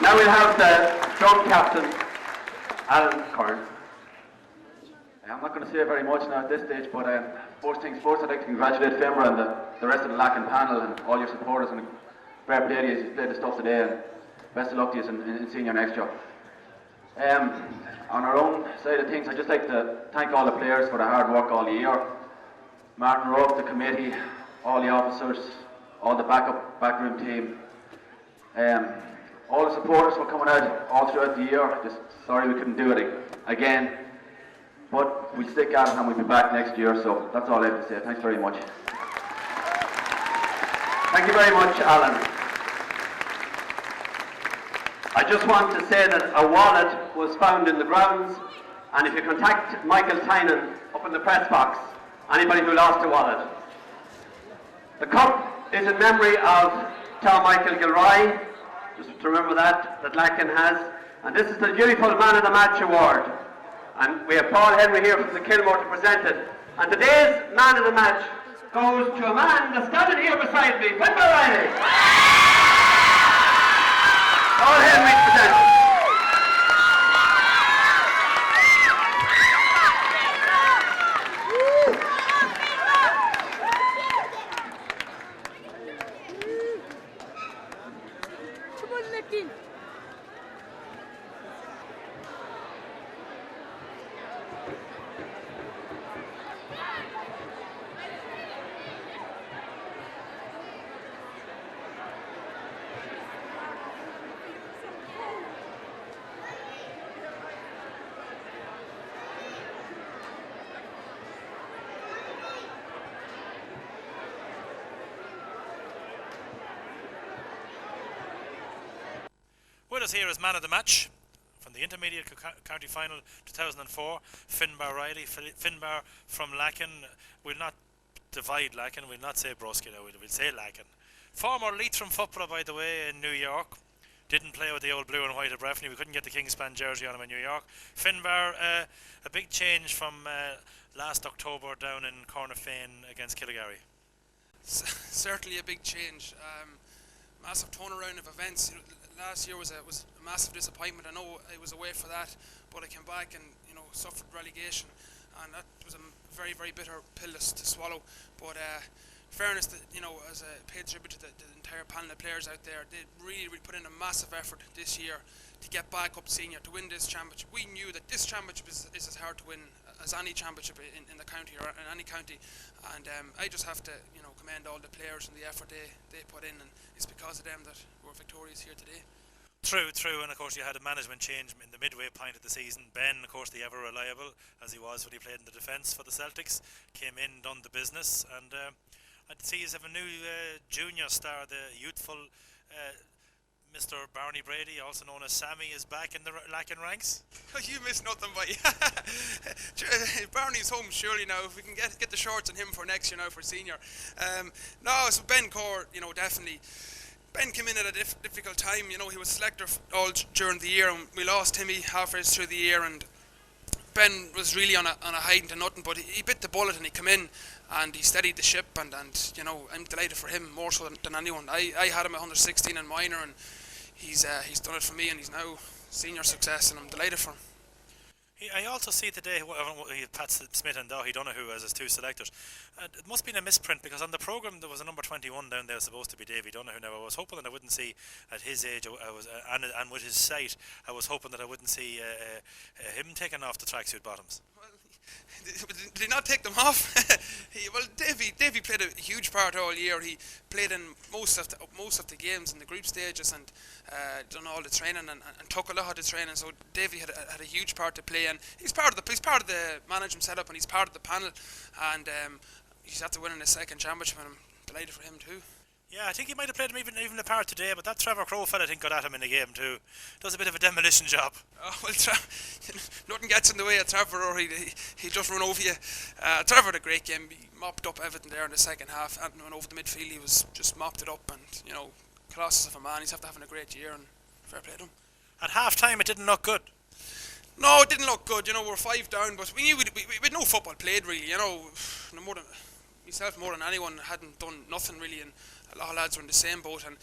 Now we'll have the Drung captain, Alan Curran. I'm not going to say very much now at this stage, but first things first, I'd like to congratulate Finbar and the rest of the Lacken panel and all your supporters, and fair play to you as you played the stuff today, and best of luck to you in seeing your next job. On our own side of things, I'd just like to thank all the players for the hard work all year. Martin Rowe, the committee, all the officers, all the backroom team, all the supporters for coming out all throughout the year. Just sorry we couldn't do it again, but we'll stick at it and we'll be back next year, so that's all I have to say. Thanks very much. Thank you very much, Alan. I just want to say that a wallet was found in the grounds, and if you contact Michael Tynan up in the press box, anybody who lost a wallet. The cup is in memory of Tom Michael Gilroy, just to remember that Lacken has, and this is the beautiful Man of the Match award, and we have Paul Henry here from the Kilmore to present it, and today's Man of the Match goes to a man that's standing here beside me, Finbar Riley. Paul Henry presents. with us here is man of the match from the Intermediate County Final 2004, Finbar Riley. Finbar from Lacken. We'll not divide Lacken, we'll not say Broski now, we'll say Lacken. Former Leitrim footballer, by the way, in New York. Didn't play with the old blue and white of Breffni. We couldn't get the Kingspan jersey on him in New York. Finbar, a big change from last October down in Cornafane against Kilgarry. Certainly a big change. Massive turnaround of events. Last year was a massive disappointment. I know I was away for that, but I came back and suffered relegation, and that was a very, very bitter pill to swallow. But fairness, as a paid tribute to the entire panel of players out there, they really put in a massive effort this year to get back up senior, to win this championship. We knew that this championship is as hard to win as any championship in the county or in any county, and I just have to commend all the players and the effort they put in, and it's because of them that we're victorious here today. True, and of course you had a management change in the midway point of the season. Ben, of course, the ever reliable, as he was when he played in the defence for the Celtics, came in, done the business, and I'd see you have a new junior star, the youthful Mr. Barney Brady, also known as Sammy, is back in the Lacken ranks. You missed nothing, buddy. Barney's home surely now. If we can get the shorts on him for next year now for senior. No, so Ben Core, definitely. Ben came in at a difficult time. He was selector all during the year, and we lost Timmy halfway through the year, and Ben was really on a hiding to nothing, but he bit the bullet and he came in and he steadied the ship, and I'm delighted for him more so than anyone. I had him at 116 in minor, and he's done it for me, and he's now senior success, and I'm delighted for him. I also see today Pat Smith and Dahi Donoghue as his two selectors. It must have been a misprint, because on the programme there was a number 21 down there supposed to be Davy Donoghue. Now I was hoping that I wouldn't see at his age, and with his sight, I was hoping that I wouldn't see him taking off the tracksuit bottoms. Did he not take them off? Davy played a huge part all year. He played in most of the games in the group stages, and done all the training and took a lot of the training. So Davy had a huge part to play, and he's part of the management setup, and he's part of the panel, and he's after winning his second championship, and I'm delighted for him too. Yeah, I think he might have played him even the part today, but that Trevor Crowe fella, I think, got at him in the game too. Does a bit of a demolition job. Oh, well, nothing gets in the way of Trevor, or he just run over you. Trevor had a great game. He mopped up everything there in the second half, and went over the midfield. He was just mopped it up, and colossus of a man. He's having a great year, and fair play to him. At half time, it didn't look good. No, it didn't look good. We're 5 down, but we knew we had no football played really. Myself more than anyone hadn't done nothing really, and a lot of lads were in the same boat. And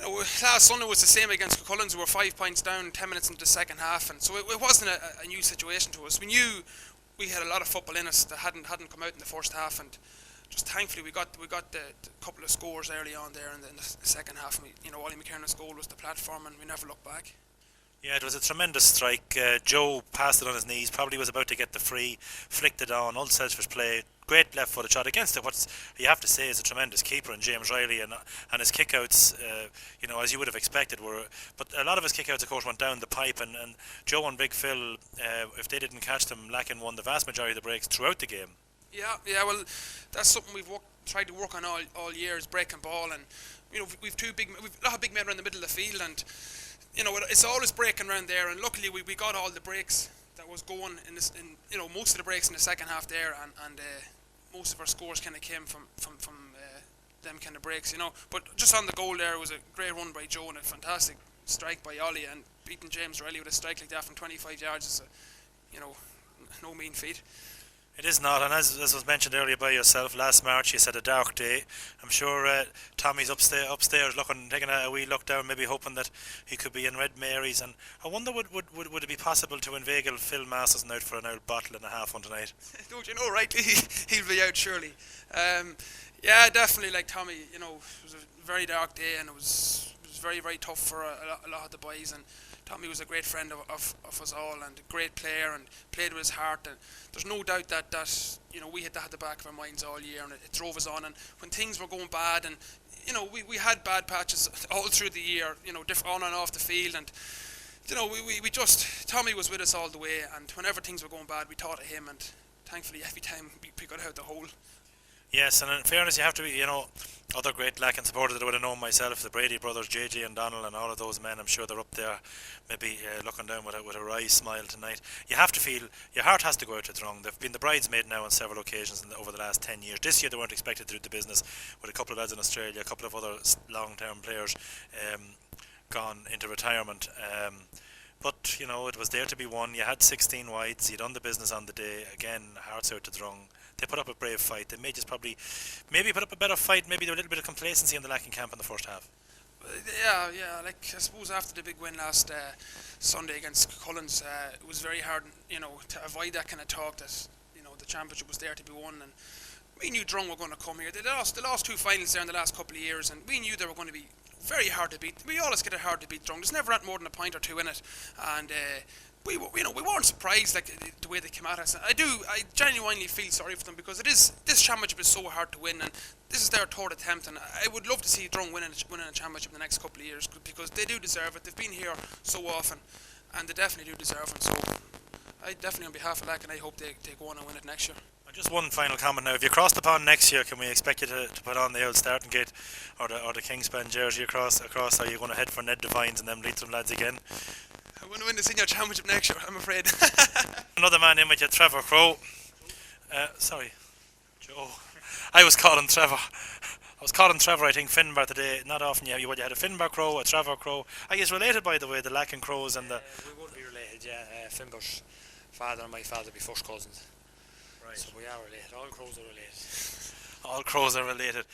last Sunday was the same against Cullens. We were 5 points down 10 minutes into the second half, and so it wasn't a new situation to us. We knew we had a lot of football in us that hadn't come out in the first half, and just thankfully we got the couple of scores early on there in the second half. And Ollie McKernan's goal was the platform, and we never looked back. Yeah, it was a tremendous strike. Joe passed it on his knees, probably was about to get the free, flicked it on, unselfish play, great left-footed shot against it. What you have to say is a tremendous keeper in James Riley, and his kickouts, as you would have expected, but a lot of his kickouts, of course, went down the pipe, and Joe and Big Phil, if they didn't catch them, Lacken won the vast majority of the breaks throughout the game. Yeah, well, that's something we've tried to work on all year, is breaking ball, and we've a lot of big men around the middle of the field, and it's always breaking around there, and luckily we got all the breaks that was going in most of the breaks in the second half there, and most of our scores kind of came from them kind of breaks, But just on the goal there, was a great run by Joe and a fantastic strike by Ollie, and beating James Riley with a strike like that from 25 yards is no mean feat. It is not, and as was mentioned earlier by yourself, last March you said a dark day. I'm sure Tommy's upstairs taking a wee look down, maybe hoping that he could be in Red Mary's, and I wonder would it be possible to inveigle Phil Masterson out for an old bottle and a half on tonight? Don't you know, right? He'll be out surely. Yeah, definitely, like Tommy, it was a very dark day, and it was very, very tough for a lot of the boys, and Tommy was a great friend of us all, and a great player, and played with his heart, and there's no doubt that we had that at the back of our minds all year, and it drove us on. And when things were going bad, and we had bad patches all through the year, on and off the field, and we just, Tommy was with us all the way, and whenever things were going bad we thought of him, and thankfully every time we got out the hole. Yes, and in fairness, you have to be, other great Lacken supporters that I would have known myself, the Brady brothers, JJ and Donald, and all of those men. I'm sure they're up there, maybe looking down with a wry smile tonight. You have to feel your heart has to go out to Drung. They've been the bridesmaid now on several occasions over the last 10 years. This year they weren't expected to do the business with a couple of lads in Australia, a couple of other long-term players gone into retirement. But it was there to be won. You had 16 wides. You done the business on the day. Again, hearts out to Drung. They put up a brave fight. They may just maybe put up a better fight. Maybe there was a little bit of complacency in the Lacken camp in the first half. Yeah. Like I suppose after the big win last Sunday against Collins, it was very hard, to avoid that kind of talk that the championship was there to be won, and we knew Drung were going to come here. They lost 2 finals there in the last couple of years, and we knew they were going to be very hard to beat. We always get it hard to beat Drung. There's never more than a point or two in it, and we weren't surprised the way they came at us. I genuinely feel sorry for them because this championship is so hard to win, and this is their third attempt, and I would love to see Drung winning a championship in the next couple of years because they do deserve it. They've been here so often, and they definitely do deserve it. So I definitely, on behalf of Lacken, I hope they go on and win it next year. Just one final comment now. If you cross the pond next year, can we expect you to put on the old starting gate or the Kingspan jersey across? Are you going to head for Ned Devines and them Leitrim lads again? I want to win the senior championship next year, I'm afraid. Another man in with you, Trevor Crowe. Sorry, Joe. I was calling Trevor. I think, Finbar today. Not often you had a Finbar Crowe, a Trevor Crowe. Are you related, by the way, the Lacken Crows and the... We would be related, yeah. Finbar's father and my father would be first cousins. Right. So we are related. All Crows are related. All Crows are related.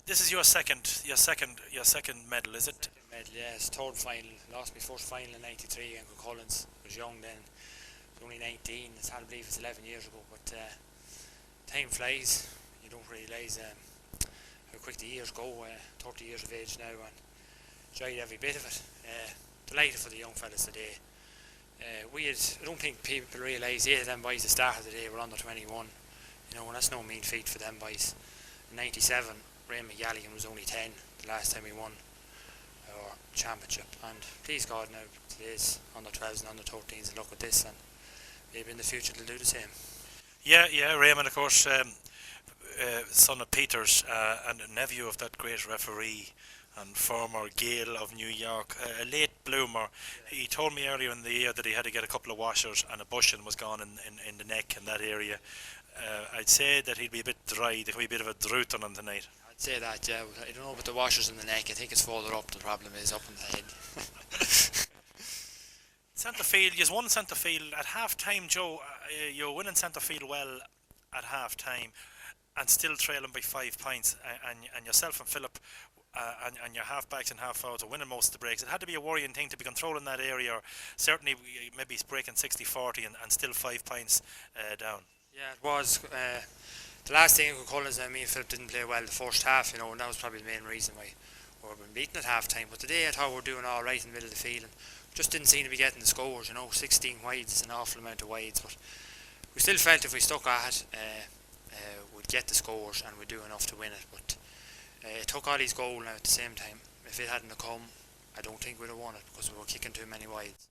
This is your second medal, is it? Second medal, yeah. It's third final. Lost my first final in '93 against Collins. I was young then. I was only 19. It's hard to believe it's 11 years ago. But time flies. You don't realise how quick the years go. 30 years of age now, and enjoyed every bit of it. Delighted for the young fellas today. I don't think people realise 8 of them boys at the start of the day were under 21. And that's no mean feat for them boys. In '97, Ray McGalligan was only 10 the last time we won our championship. And please God, now today's under 12s and under 13s and look at this, and maybe in the future they'll do the same. Yeah, Raymond, of course, son of Peters and a nephew of that great referee and former Gale of New York, a late bloomer. He told me earlier in the year that he had to get a couple of washers and a bushing was gone in the neck in that area. I'd say that he'd be a bit dry. There could be a bit of a drought on him tonight. I'd say that, yeah. I don't know about the washers in the neck. I think it's further up. The problem is up in the head. Centre field, you won centre field at half time, Joe. You're winning centre field well at half time and still trailing by 5 points, and yourself and Philip and your half-backs and half-forwards are winning most of the breaks. It had to be a worrying thing to be controlling that area, or certainly maybe breaking 60-40 and still 5 points down. Yeah, it was. The last thing with Collins, me and Philip didn't play well the first half, and that was probably the main reason why we were beaten at half-time. But today I thought we were doing all right in the middle of the field, and just didn't seem to be getting the scores. 16 wides is an awful amount of wides, but we still felt if we stuck at it, we'd get the scores and we'd do enough to win it. But it took Ollie's goal now at the same time. If it hadn't come, I don't think we'd have won it because we were kicking too many wides.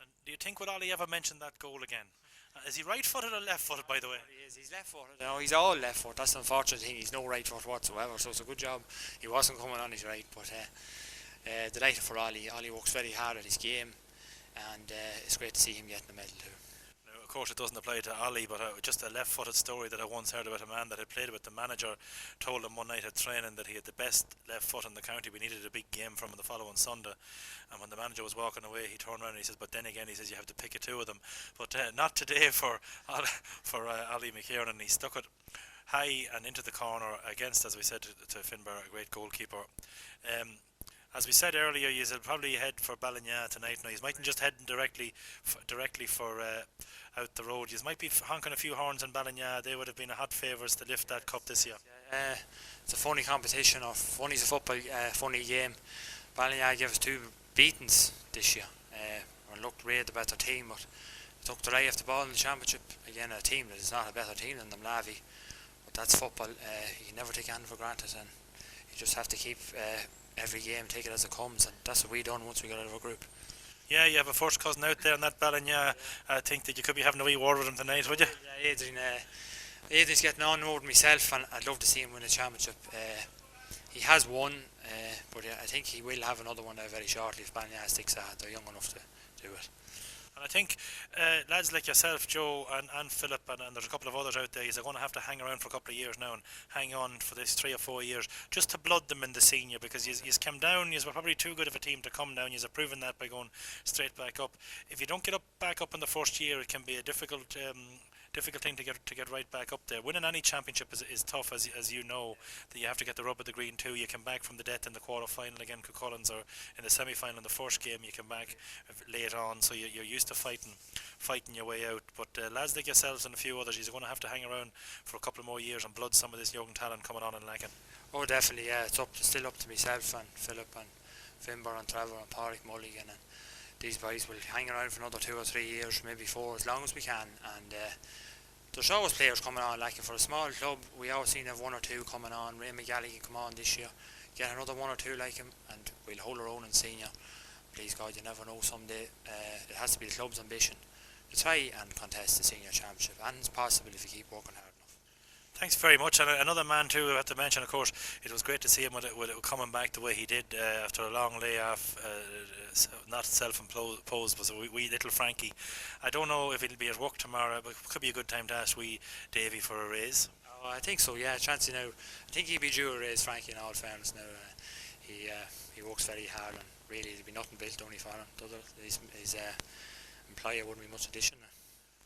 And do you think would Ollie ever mention that goal again? Is he right-footed or left-footed, by the way? He is. He's left-footed. No, he's all left-footed. That's the unfortunate thing. He's no right foot whatsoever. So it's a good job he wasn't coming on his right. But delighted for Ollie. Ollie works very hard at his game, and it's great to see him getting the medal too. Of course, it doesn't apply to Ollie, but just a left-footed story that I once heard about a man that had played with. The manager told him one night at training that he had the best left foot in the county. We needed a big game from him the following Sunday, and when the manager was walking away, he turned around and he says, "But then again," he says, "you have to pick 2 of them." But not today for Ollie McKiernan. He stuck it high and into the corner against, as we said, to Finbar, a great goalkeeper. As we said earlier, you will probably head for Ballina tonight. Now, you mightn't just head directly for out the road. You might be honking a few horns in Ballina. They would have been a hot favourites to lift that cup this year. It's a funny competition, or funny's a football funny game. Ballina gave us 2 beatings this year. We looked really the better team, but it took the eye off the ball in the championship. Again, a team that is not a better team than them, Lavi. But that's football. You can never take anything for granted, and you just have to keep every game, take it as it comes, and that's what we done once we got out of our group. Yeah, you have a first cousin out there in that Ballina. I think that you could be having a wee word with him tonight, would you? Yeah, Adrian. Aidan's getting on more than myself, and I'd love to see him win a championship. He has won, but I think he will have another one very shortly if Banya sticks at. They're young enough to do it. And I think lads like yourself, Joe, and Philip, and there's a couple of others out there, are going to have to hang around for a couple of years now and hang on for this 3 or 4 years just to blood them in the senior, because you've come down, you're probably too good of a team to come down. You've proven that by going straight back up. If you don't get back up in the first year, it can be a difficult thing to get right back up there. Winning any championship is tough, as you know. That you have to get the rub of the green too. You come back from the death in the quarter final again, Cucullins, or in the semi final in the first game. You come back late on, so you're used to fighting your way out. But lads like yourselves and a few others, you're going to have to hang around for a couple of more years and blood some of this young talent coming on in Lacken. Oh, definitely, yeah. It's still up to myself and Philip and Finbar and Trevor and Pádraig Mulligan, and these boys will hang around for another 2 or 3 years, maybe 4, as long as we can. And there's always players coming on. Like for a small club, we always seem to have 1 or 2 coming on. Ray McGalley can come on this year, get another 1 or 2 like him, and we'll hold our own in senior. Please God, you never know, someday it has to be the club's ambition to try and contest the senior championship, and it's possible if you keep working hard enough. Thanks very much. And another man too I have to mention, of course, it was great to see him with it coming back the way he did after a long layoff, not self-imposed, but a wee little Frankie. I don't know if he'll be at work tomorrow, but it could be a good time to ask wee Davy for a raise. Oh, I think so, yeah. Chancey now, I think he'll be due a raise, Frankie, in all fairness now. He works very hard, and really there'll be nothing built only for him. His employer wouldn't be much addition.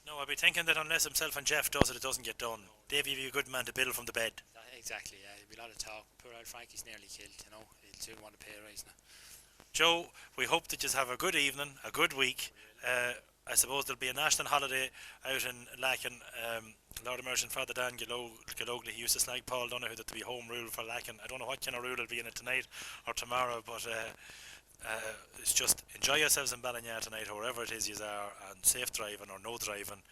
No, I'd be thinking that unless himself and Jeff does it, it doesn't get done. Davey would be a good man to build from the bed. Exactly, yeah. There'll be a lot of talk. Poor old Frankie's nearly killed, you know. He'll soon want a pay rise now. Joe, we hope that you have a good evening, a good week. I suppose there'll be a national holiday out in Lacken. Lord Immersion Father Dan Gallogly, he used to slag Paul Donoghue that to be home rule for Lacken. I don't know what kind of rule will be in it tonight or tomorrow, but it's just enjoy yourselves in Ballina tonight, wherever it is you are, and safe driving or no driving.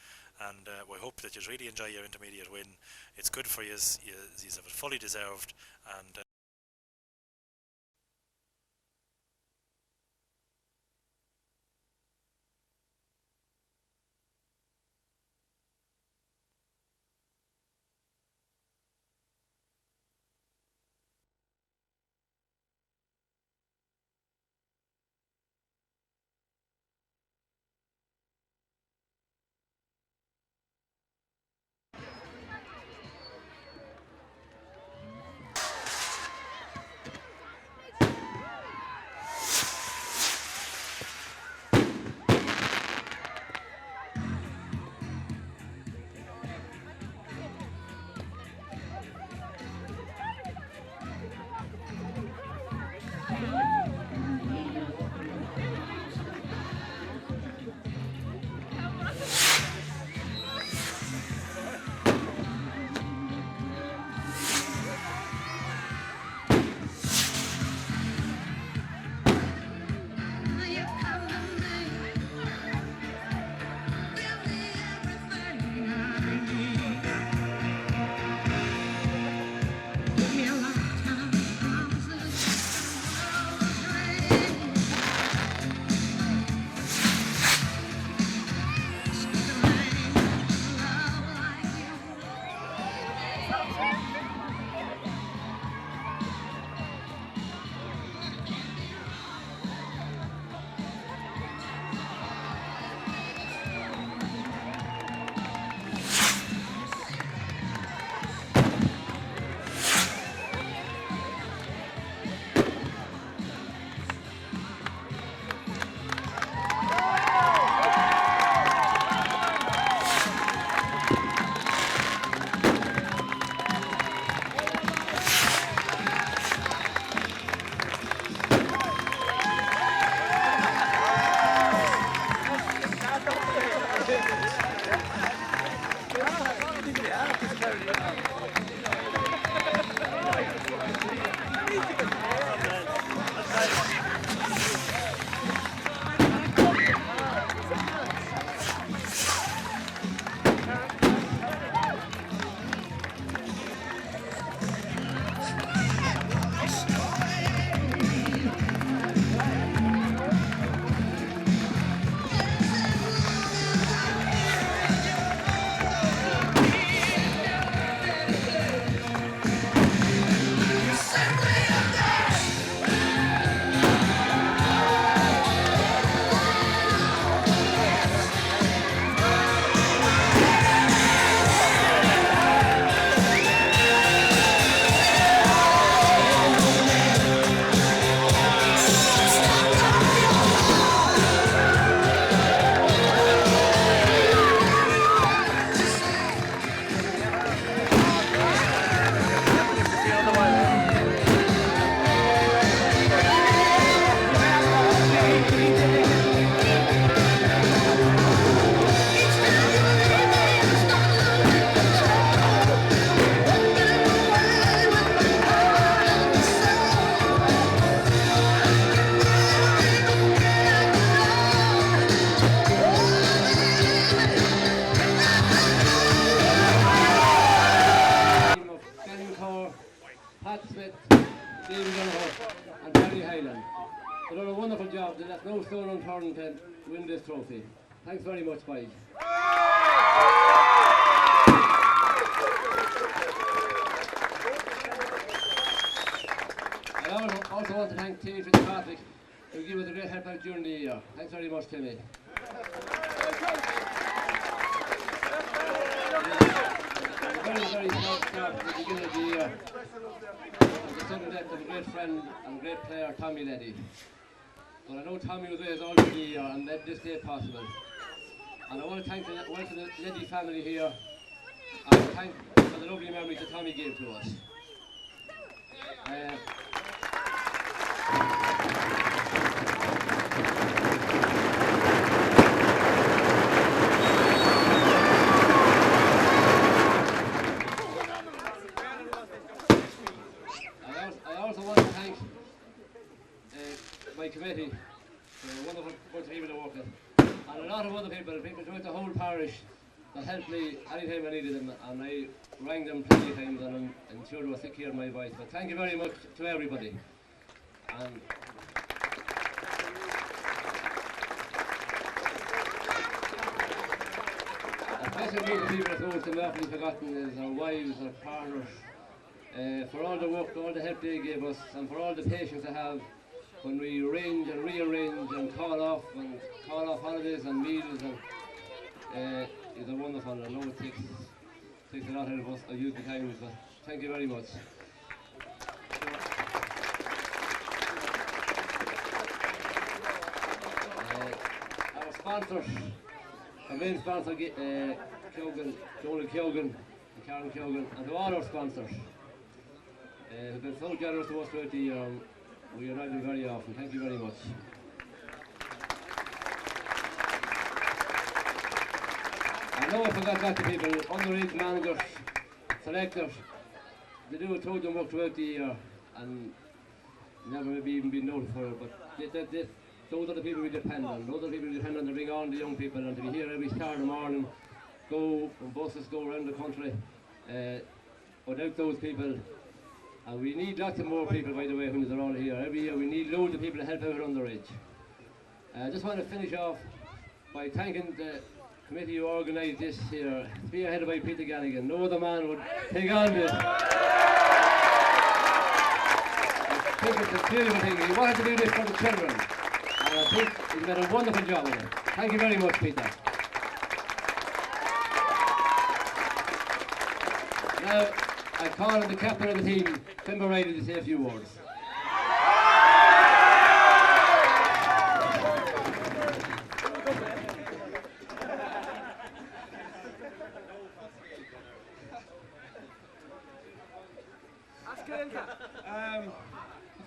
And we hope that you really enjoy your intermediate win. It's good for you. You have it fully deserved. And job. They left no stone unturned to win this trophy. Thanks very much, boys. I also want to thank Timmy Fitzpatrick, who gave us a great help out during the year. Thanks very much, Timmy. Very sad start at the beginning of the year. The sudden death of a great friend and great player, Tommy Leddy. But I know Tommy was with us all through the year and made this day possible. And I want to thank the Leddy family here and thank for the lovely memories that Tommy gave to us. I also want to thank my committee for a wonderful bunch of people to work with, and a lot of other people throughout the whole parish that helped me anytime I needed them, and I rang them plenty of times, and I'm sure they were sick of hearing my voice. But thank you very much to everybody. And a special group of people that goes to be forgotten is our wives, our partners, for all the work, all the help they gave us, and for all the patience they have when we arrange and rearrange and call off holidays and meals, and it's a wonderful. I know it takes a lot out of us, of you at times, but thank you very much. Our sponsors, our main sponsor, Joel Kyogan and Karen Kyogan, and to all our sponsors who've been so generous to us throughout the year. We arrive them very often. Thank you very much. I know I forgot that to people, underage managers, selectors, they do a total work throughout the year and never maybe even been noted for it, but those are the people we depend on. Those are the people we depend on to bring on the young people and to be here every Saturday morning, go when buses go around the country. Without those people, and we need lots of more people, by the way, when they're all here. Every year we need loads of people to help out underage. I just want to finish off by thanking the committee who organised this here, spearheaded by Peter Galligan. No other man would take on this. I think it's a beautiful thing. He wanted to do this for the children, and I think he's done a wonderful job of it. Thank you very much, Peter. Now, I call on the captain of the team, Finn Brady, to say a few words.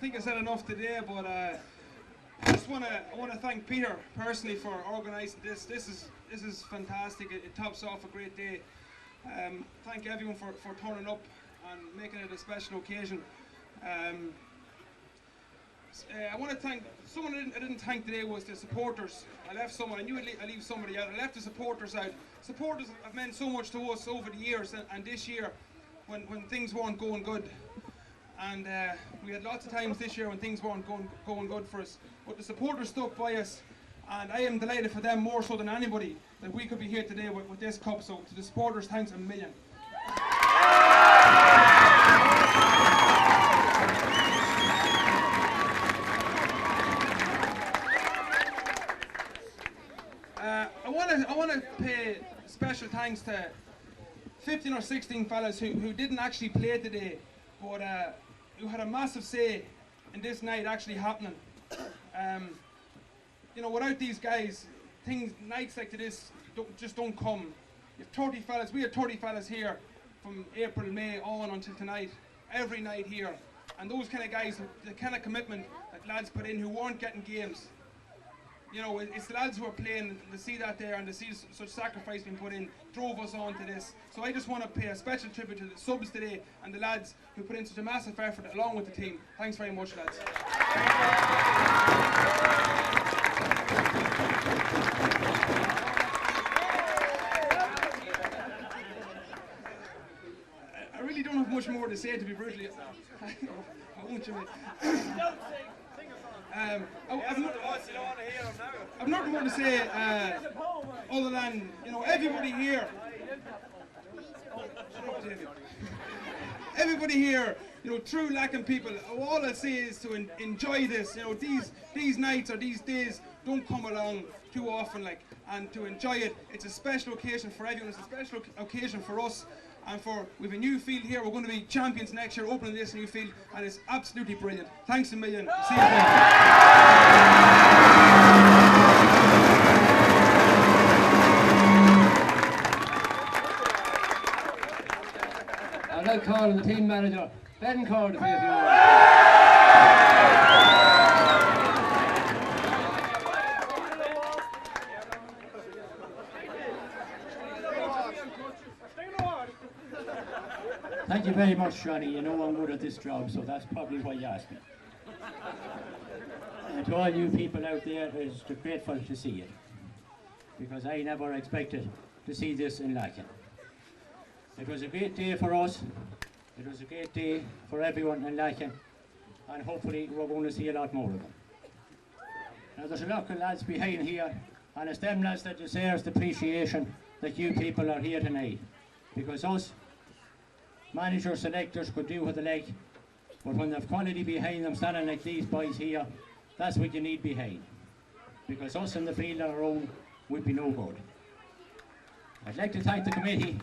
I think I said enough today, but I want to thank Peter personally for organising this. This is fantastic. It tops off a great day. Thank everyone for turning up and making it a special occasion. I want to thank someone I didn't thank today was the supporters. I left someone. I knew I'd leave somebody out. I left the supporters out. Supporters have meant so much to us over the years, and this year, when things weren't going good, and we had lots of times this year when things weren't going good for us. But the supporters stuck by us, and I am delighted for them more so than anybody that we could be here today with this cup. So to the supporters, thanks a million. I want to pay special thanks to 15 or 16 fellas who didn't actually play today, but who had a massive say in this night actually happening. You know, without these guys, nights like this just don't come. You have 30 fellas, we had 30 fellas here from April, May on until tonight, every night here. And those kind of guys, the kind of commitment that lads put in who weren't getting games. You know, it's the lads who are playing, to see that there and to see such sacrifice being put in, drove us on to this. So I just want to pay a special tribute to the subs today and the lads who put in such a massive effort along with the team. Thanks very much, lads. I really don't have much more to say, to be brutally. I won't, Jimmy. I've nothing more to say other than, you know, everybody here. Everybody here, you know, true Lacken people, all I say is to enjoy this. You know, these nights or these days don't come along too often, like, and to enjoy it. It's a special occasion for everyone. It's a special occasion for us. And we've a new field here. We're going to be champions next year, opening this new field, and it's absolutely brilliant. Thanks a million. See you then. I'd like to call the team manager, Ben Cord, to be a few words. Thank you very much, Johnny. You know I'm good at this job, so that's probably why you asked me. And to all you people out there, it's grateful to see it, because I never expected to see this in Lacken. It was a great day for us. It was a great day for everyone in Lacken, and hopefully we're going to see a lot more of them. Now there's a lot of lads behind here, and it's them lads that deserves the appreciation that you people are here tonight, because us managers, selectors could do what they like, but when they've quality behind them, standing like these boys here, that's what you need behind, because us in the field on our own would be no good. I'd like to thank the committee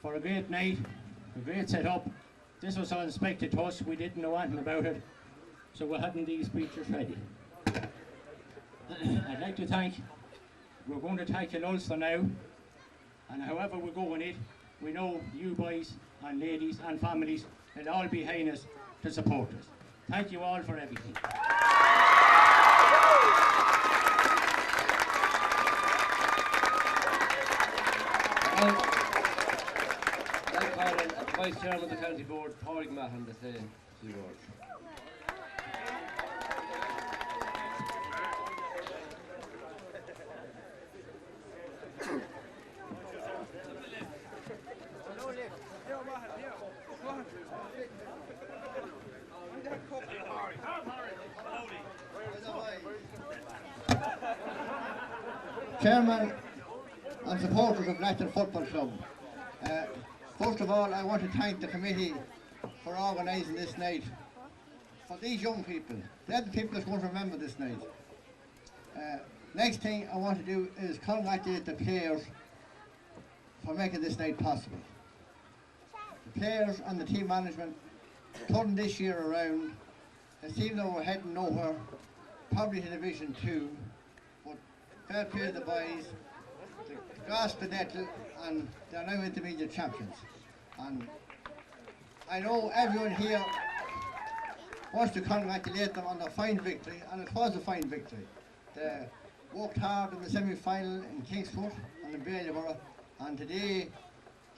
for a great night, a great setup. This was unexpected to us. We didn't know anything about it, so we're having these speeches ready. I'd like to thank, we're going to thank Ulster now, and however we go in it, we know you boys and ladies and families will all be behind us to support us. Thank you all for everything. I'm calling Vice Chairman of the County Board, Paul Mahan, to say a few words. Chairman and supporters of Lacken Football Club, first of all I want to thank the committee for organising this night. For these young people, they're the people that's going to remember this night. Next thing I want to do is congratulate the players for making this night possible. The players and the team management turned this year around. It seemed they were heading nowhere, probably to Division 2, but fair play to the boys, they grasped the nettle and they're now intermediate champions. And I know everyone here wants to congratulate them on their fine victory, and it was a fine victory. They worked hard in the semi-final in Kingscourt and in Bailieborough, and today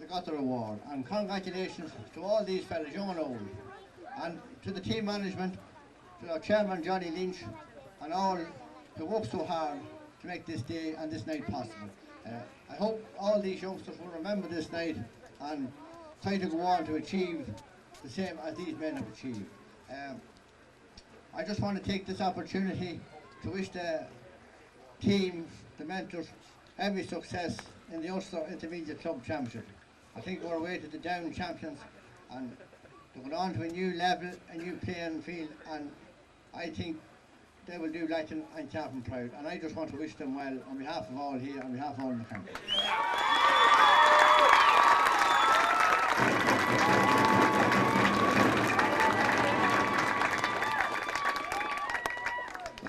they got the reward. And congratulations to all these fellas, young and old, and to the team management, to our chairman Johnny Lynch, and all who worked so hard to make this day and this night possible. I hope all these youngsters will remember this night and try to go on to achieve the same as these men have achieved. I just want to take this opportunity to wish the teams, the mentors, every success in the Ulster Intermediate Club Championship. I think we're away to the Down champions, and they're going on to a new level, a new playing field, and I think they will do Lacken and Cavan proud. And I just want to wish them well on behalf of all here, on behalf of all in the country.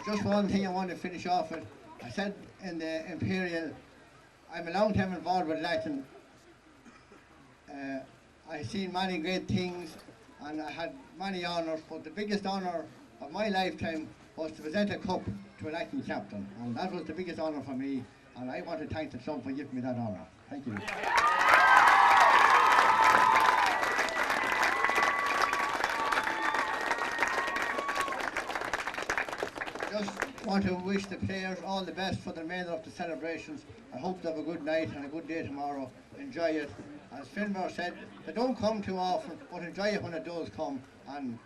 Just one thing I want to finish off with. I said in the Imperial, I'm a long time involved with Lacken. I've seen many great things and I had many honours, but the biggest honour of my lifetime was to present a cup to a Lacken captain, and that was the biggest honour for me, and I want to thank the club for giving me that honour. Thank you. Just want to wish the players all the best for the remainder of the celebrations. I hope they have a good night and a good day tomorrow. Enjoy it. As Finbar said, they don't come too often, but enjoy it when it does come. And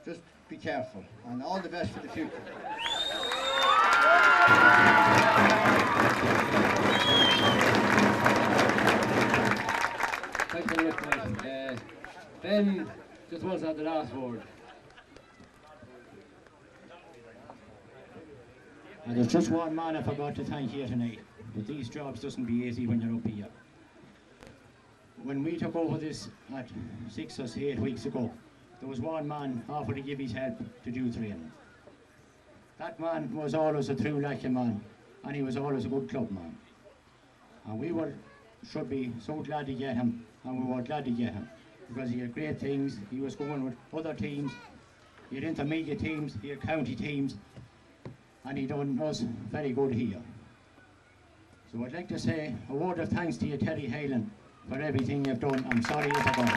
just be careful, and all the best for the future. Thanks very much, Mike. Ben just wants to have the last word. And there's just one man I forgot to thank here tonight, but these jobs doesn't be easy when you're up here. When we took over this at 6 or 8 weeks ago, there was one man offered to give his help to do training. That man was always a true Lacken man, and he was always a good club man. And we should be so glad to get him, and we were glad to get him, because he had great things. He was going with other teams, he had intermediate teams, he had county teams, and he done us very good here. So I'd like to say a word of thanks to you, Terry Halen, for everything you've done. I'm sorry it's gone.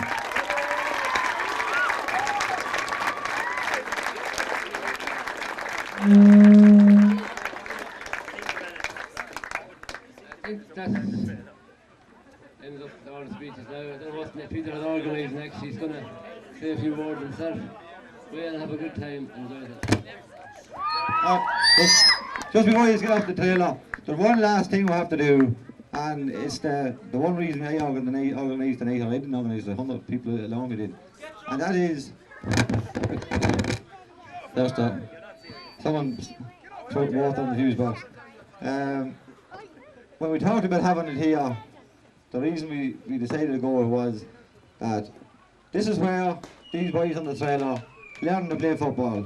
I think that ends up all the speeches now. There wasn't Peter had organised next. He's going to say a few words himself. We'll have a good time. Enjoy it. Just before you get off the trailer, there's one last thing we have to do, and it's the one reason I organised the night, or I didn't organise it, 100 people along me did, and that is, there's someone threw water on the fuse box. When we talked about having it here, the reason we decided to go was that this is where these boys on the trailer learn to play football.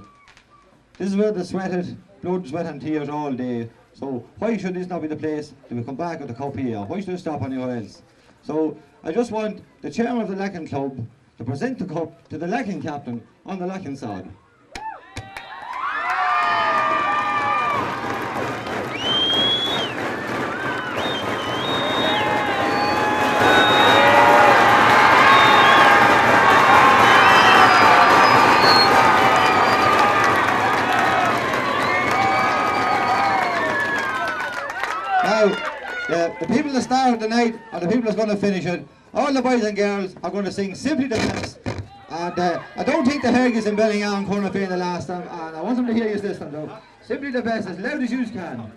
This is where they sweated, blood, sweat and tears all day. So why should this not be the place that we come back with the cup here? Why should it stop anywhere else? So I just want the chairman of the Lacken Club to present the cup to the Lacken captain on the Lacken side. The people that started the night are the people that's going to finish it. All the boys and girls are going to sing Simply the Best. And I don't think the Hergies in Bellingham couldn't have been the last time. And I want them to hear you this time though. Simply the Best, as loud as you can.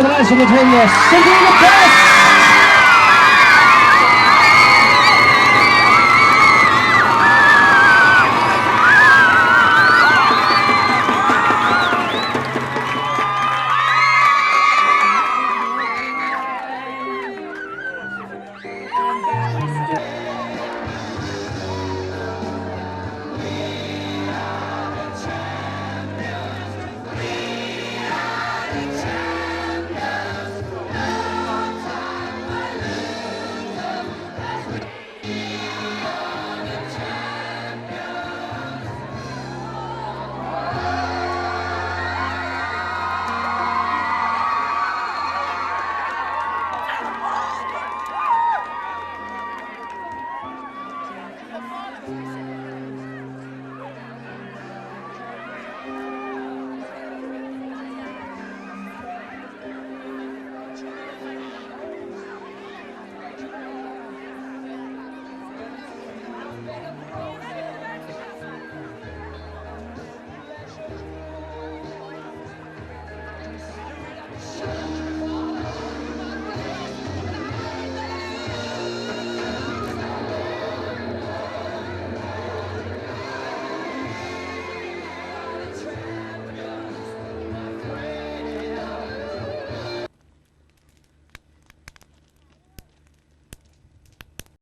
great answer between you. Simply the best.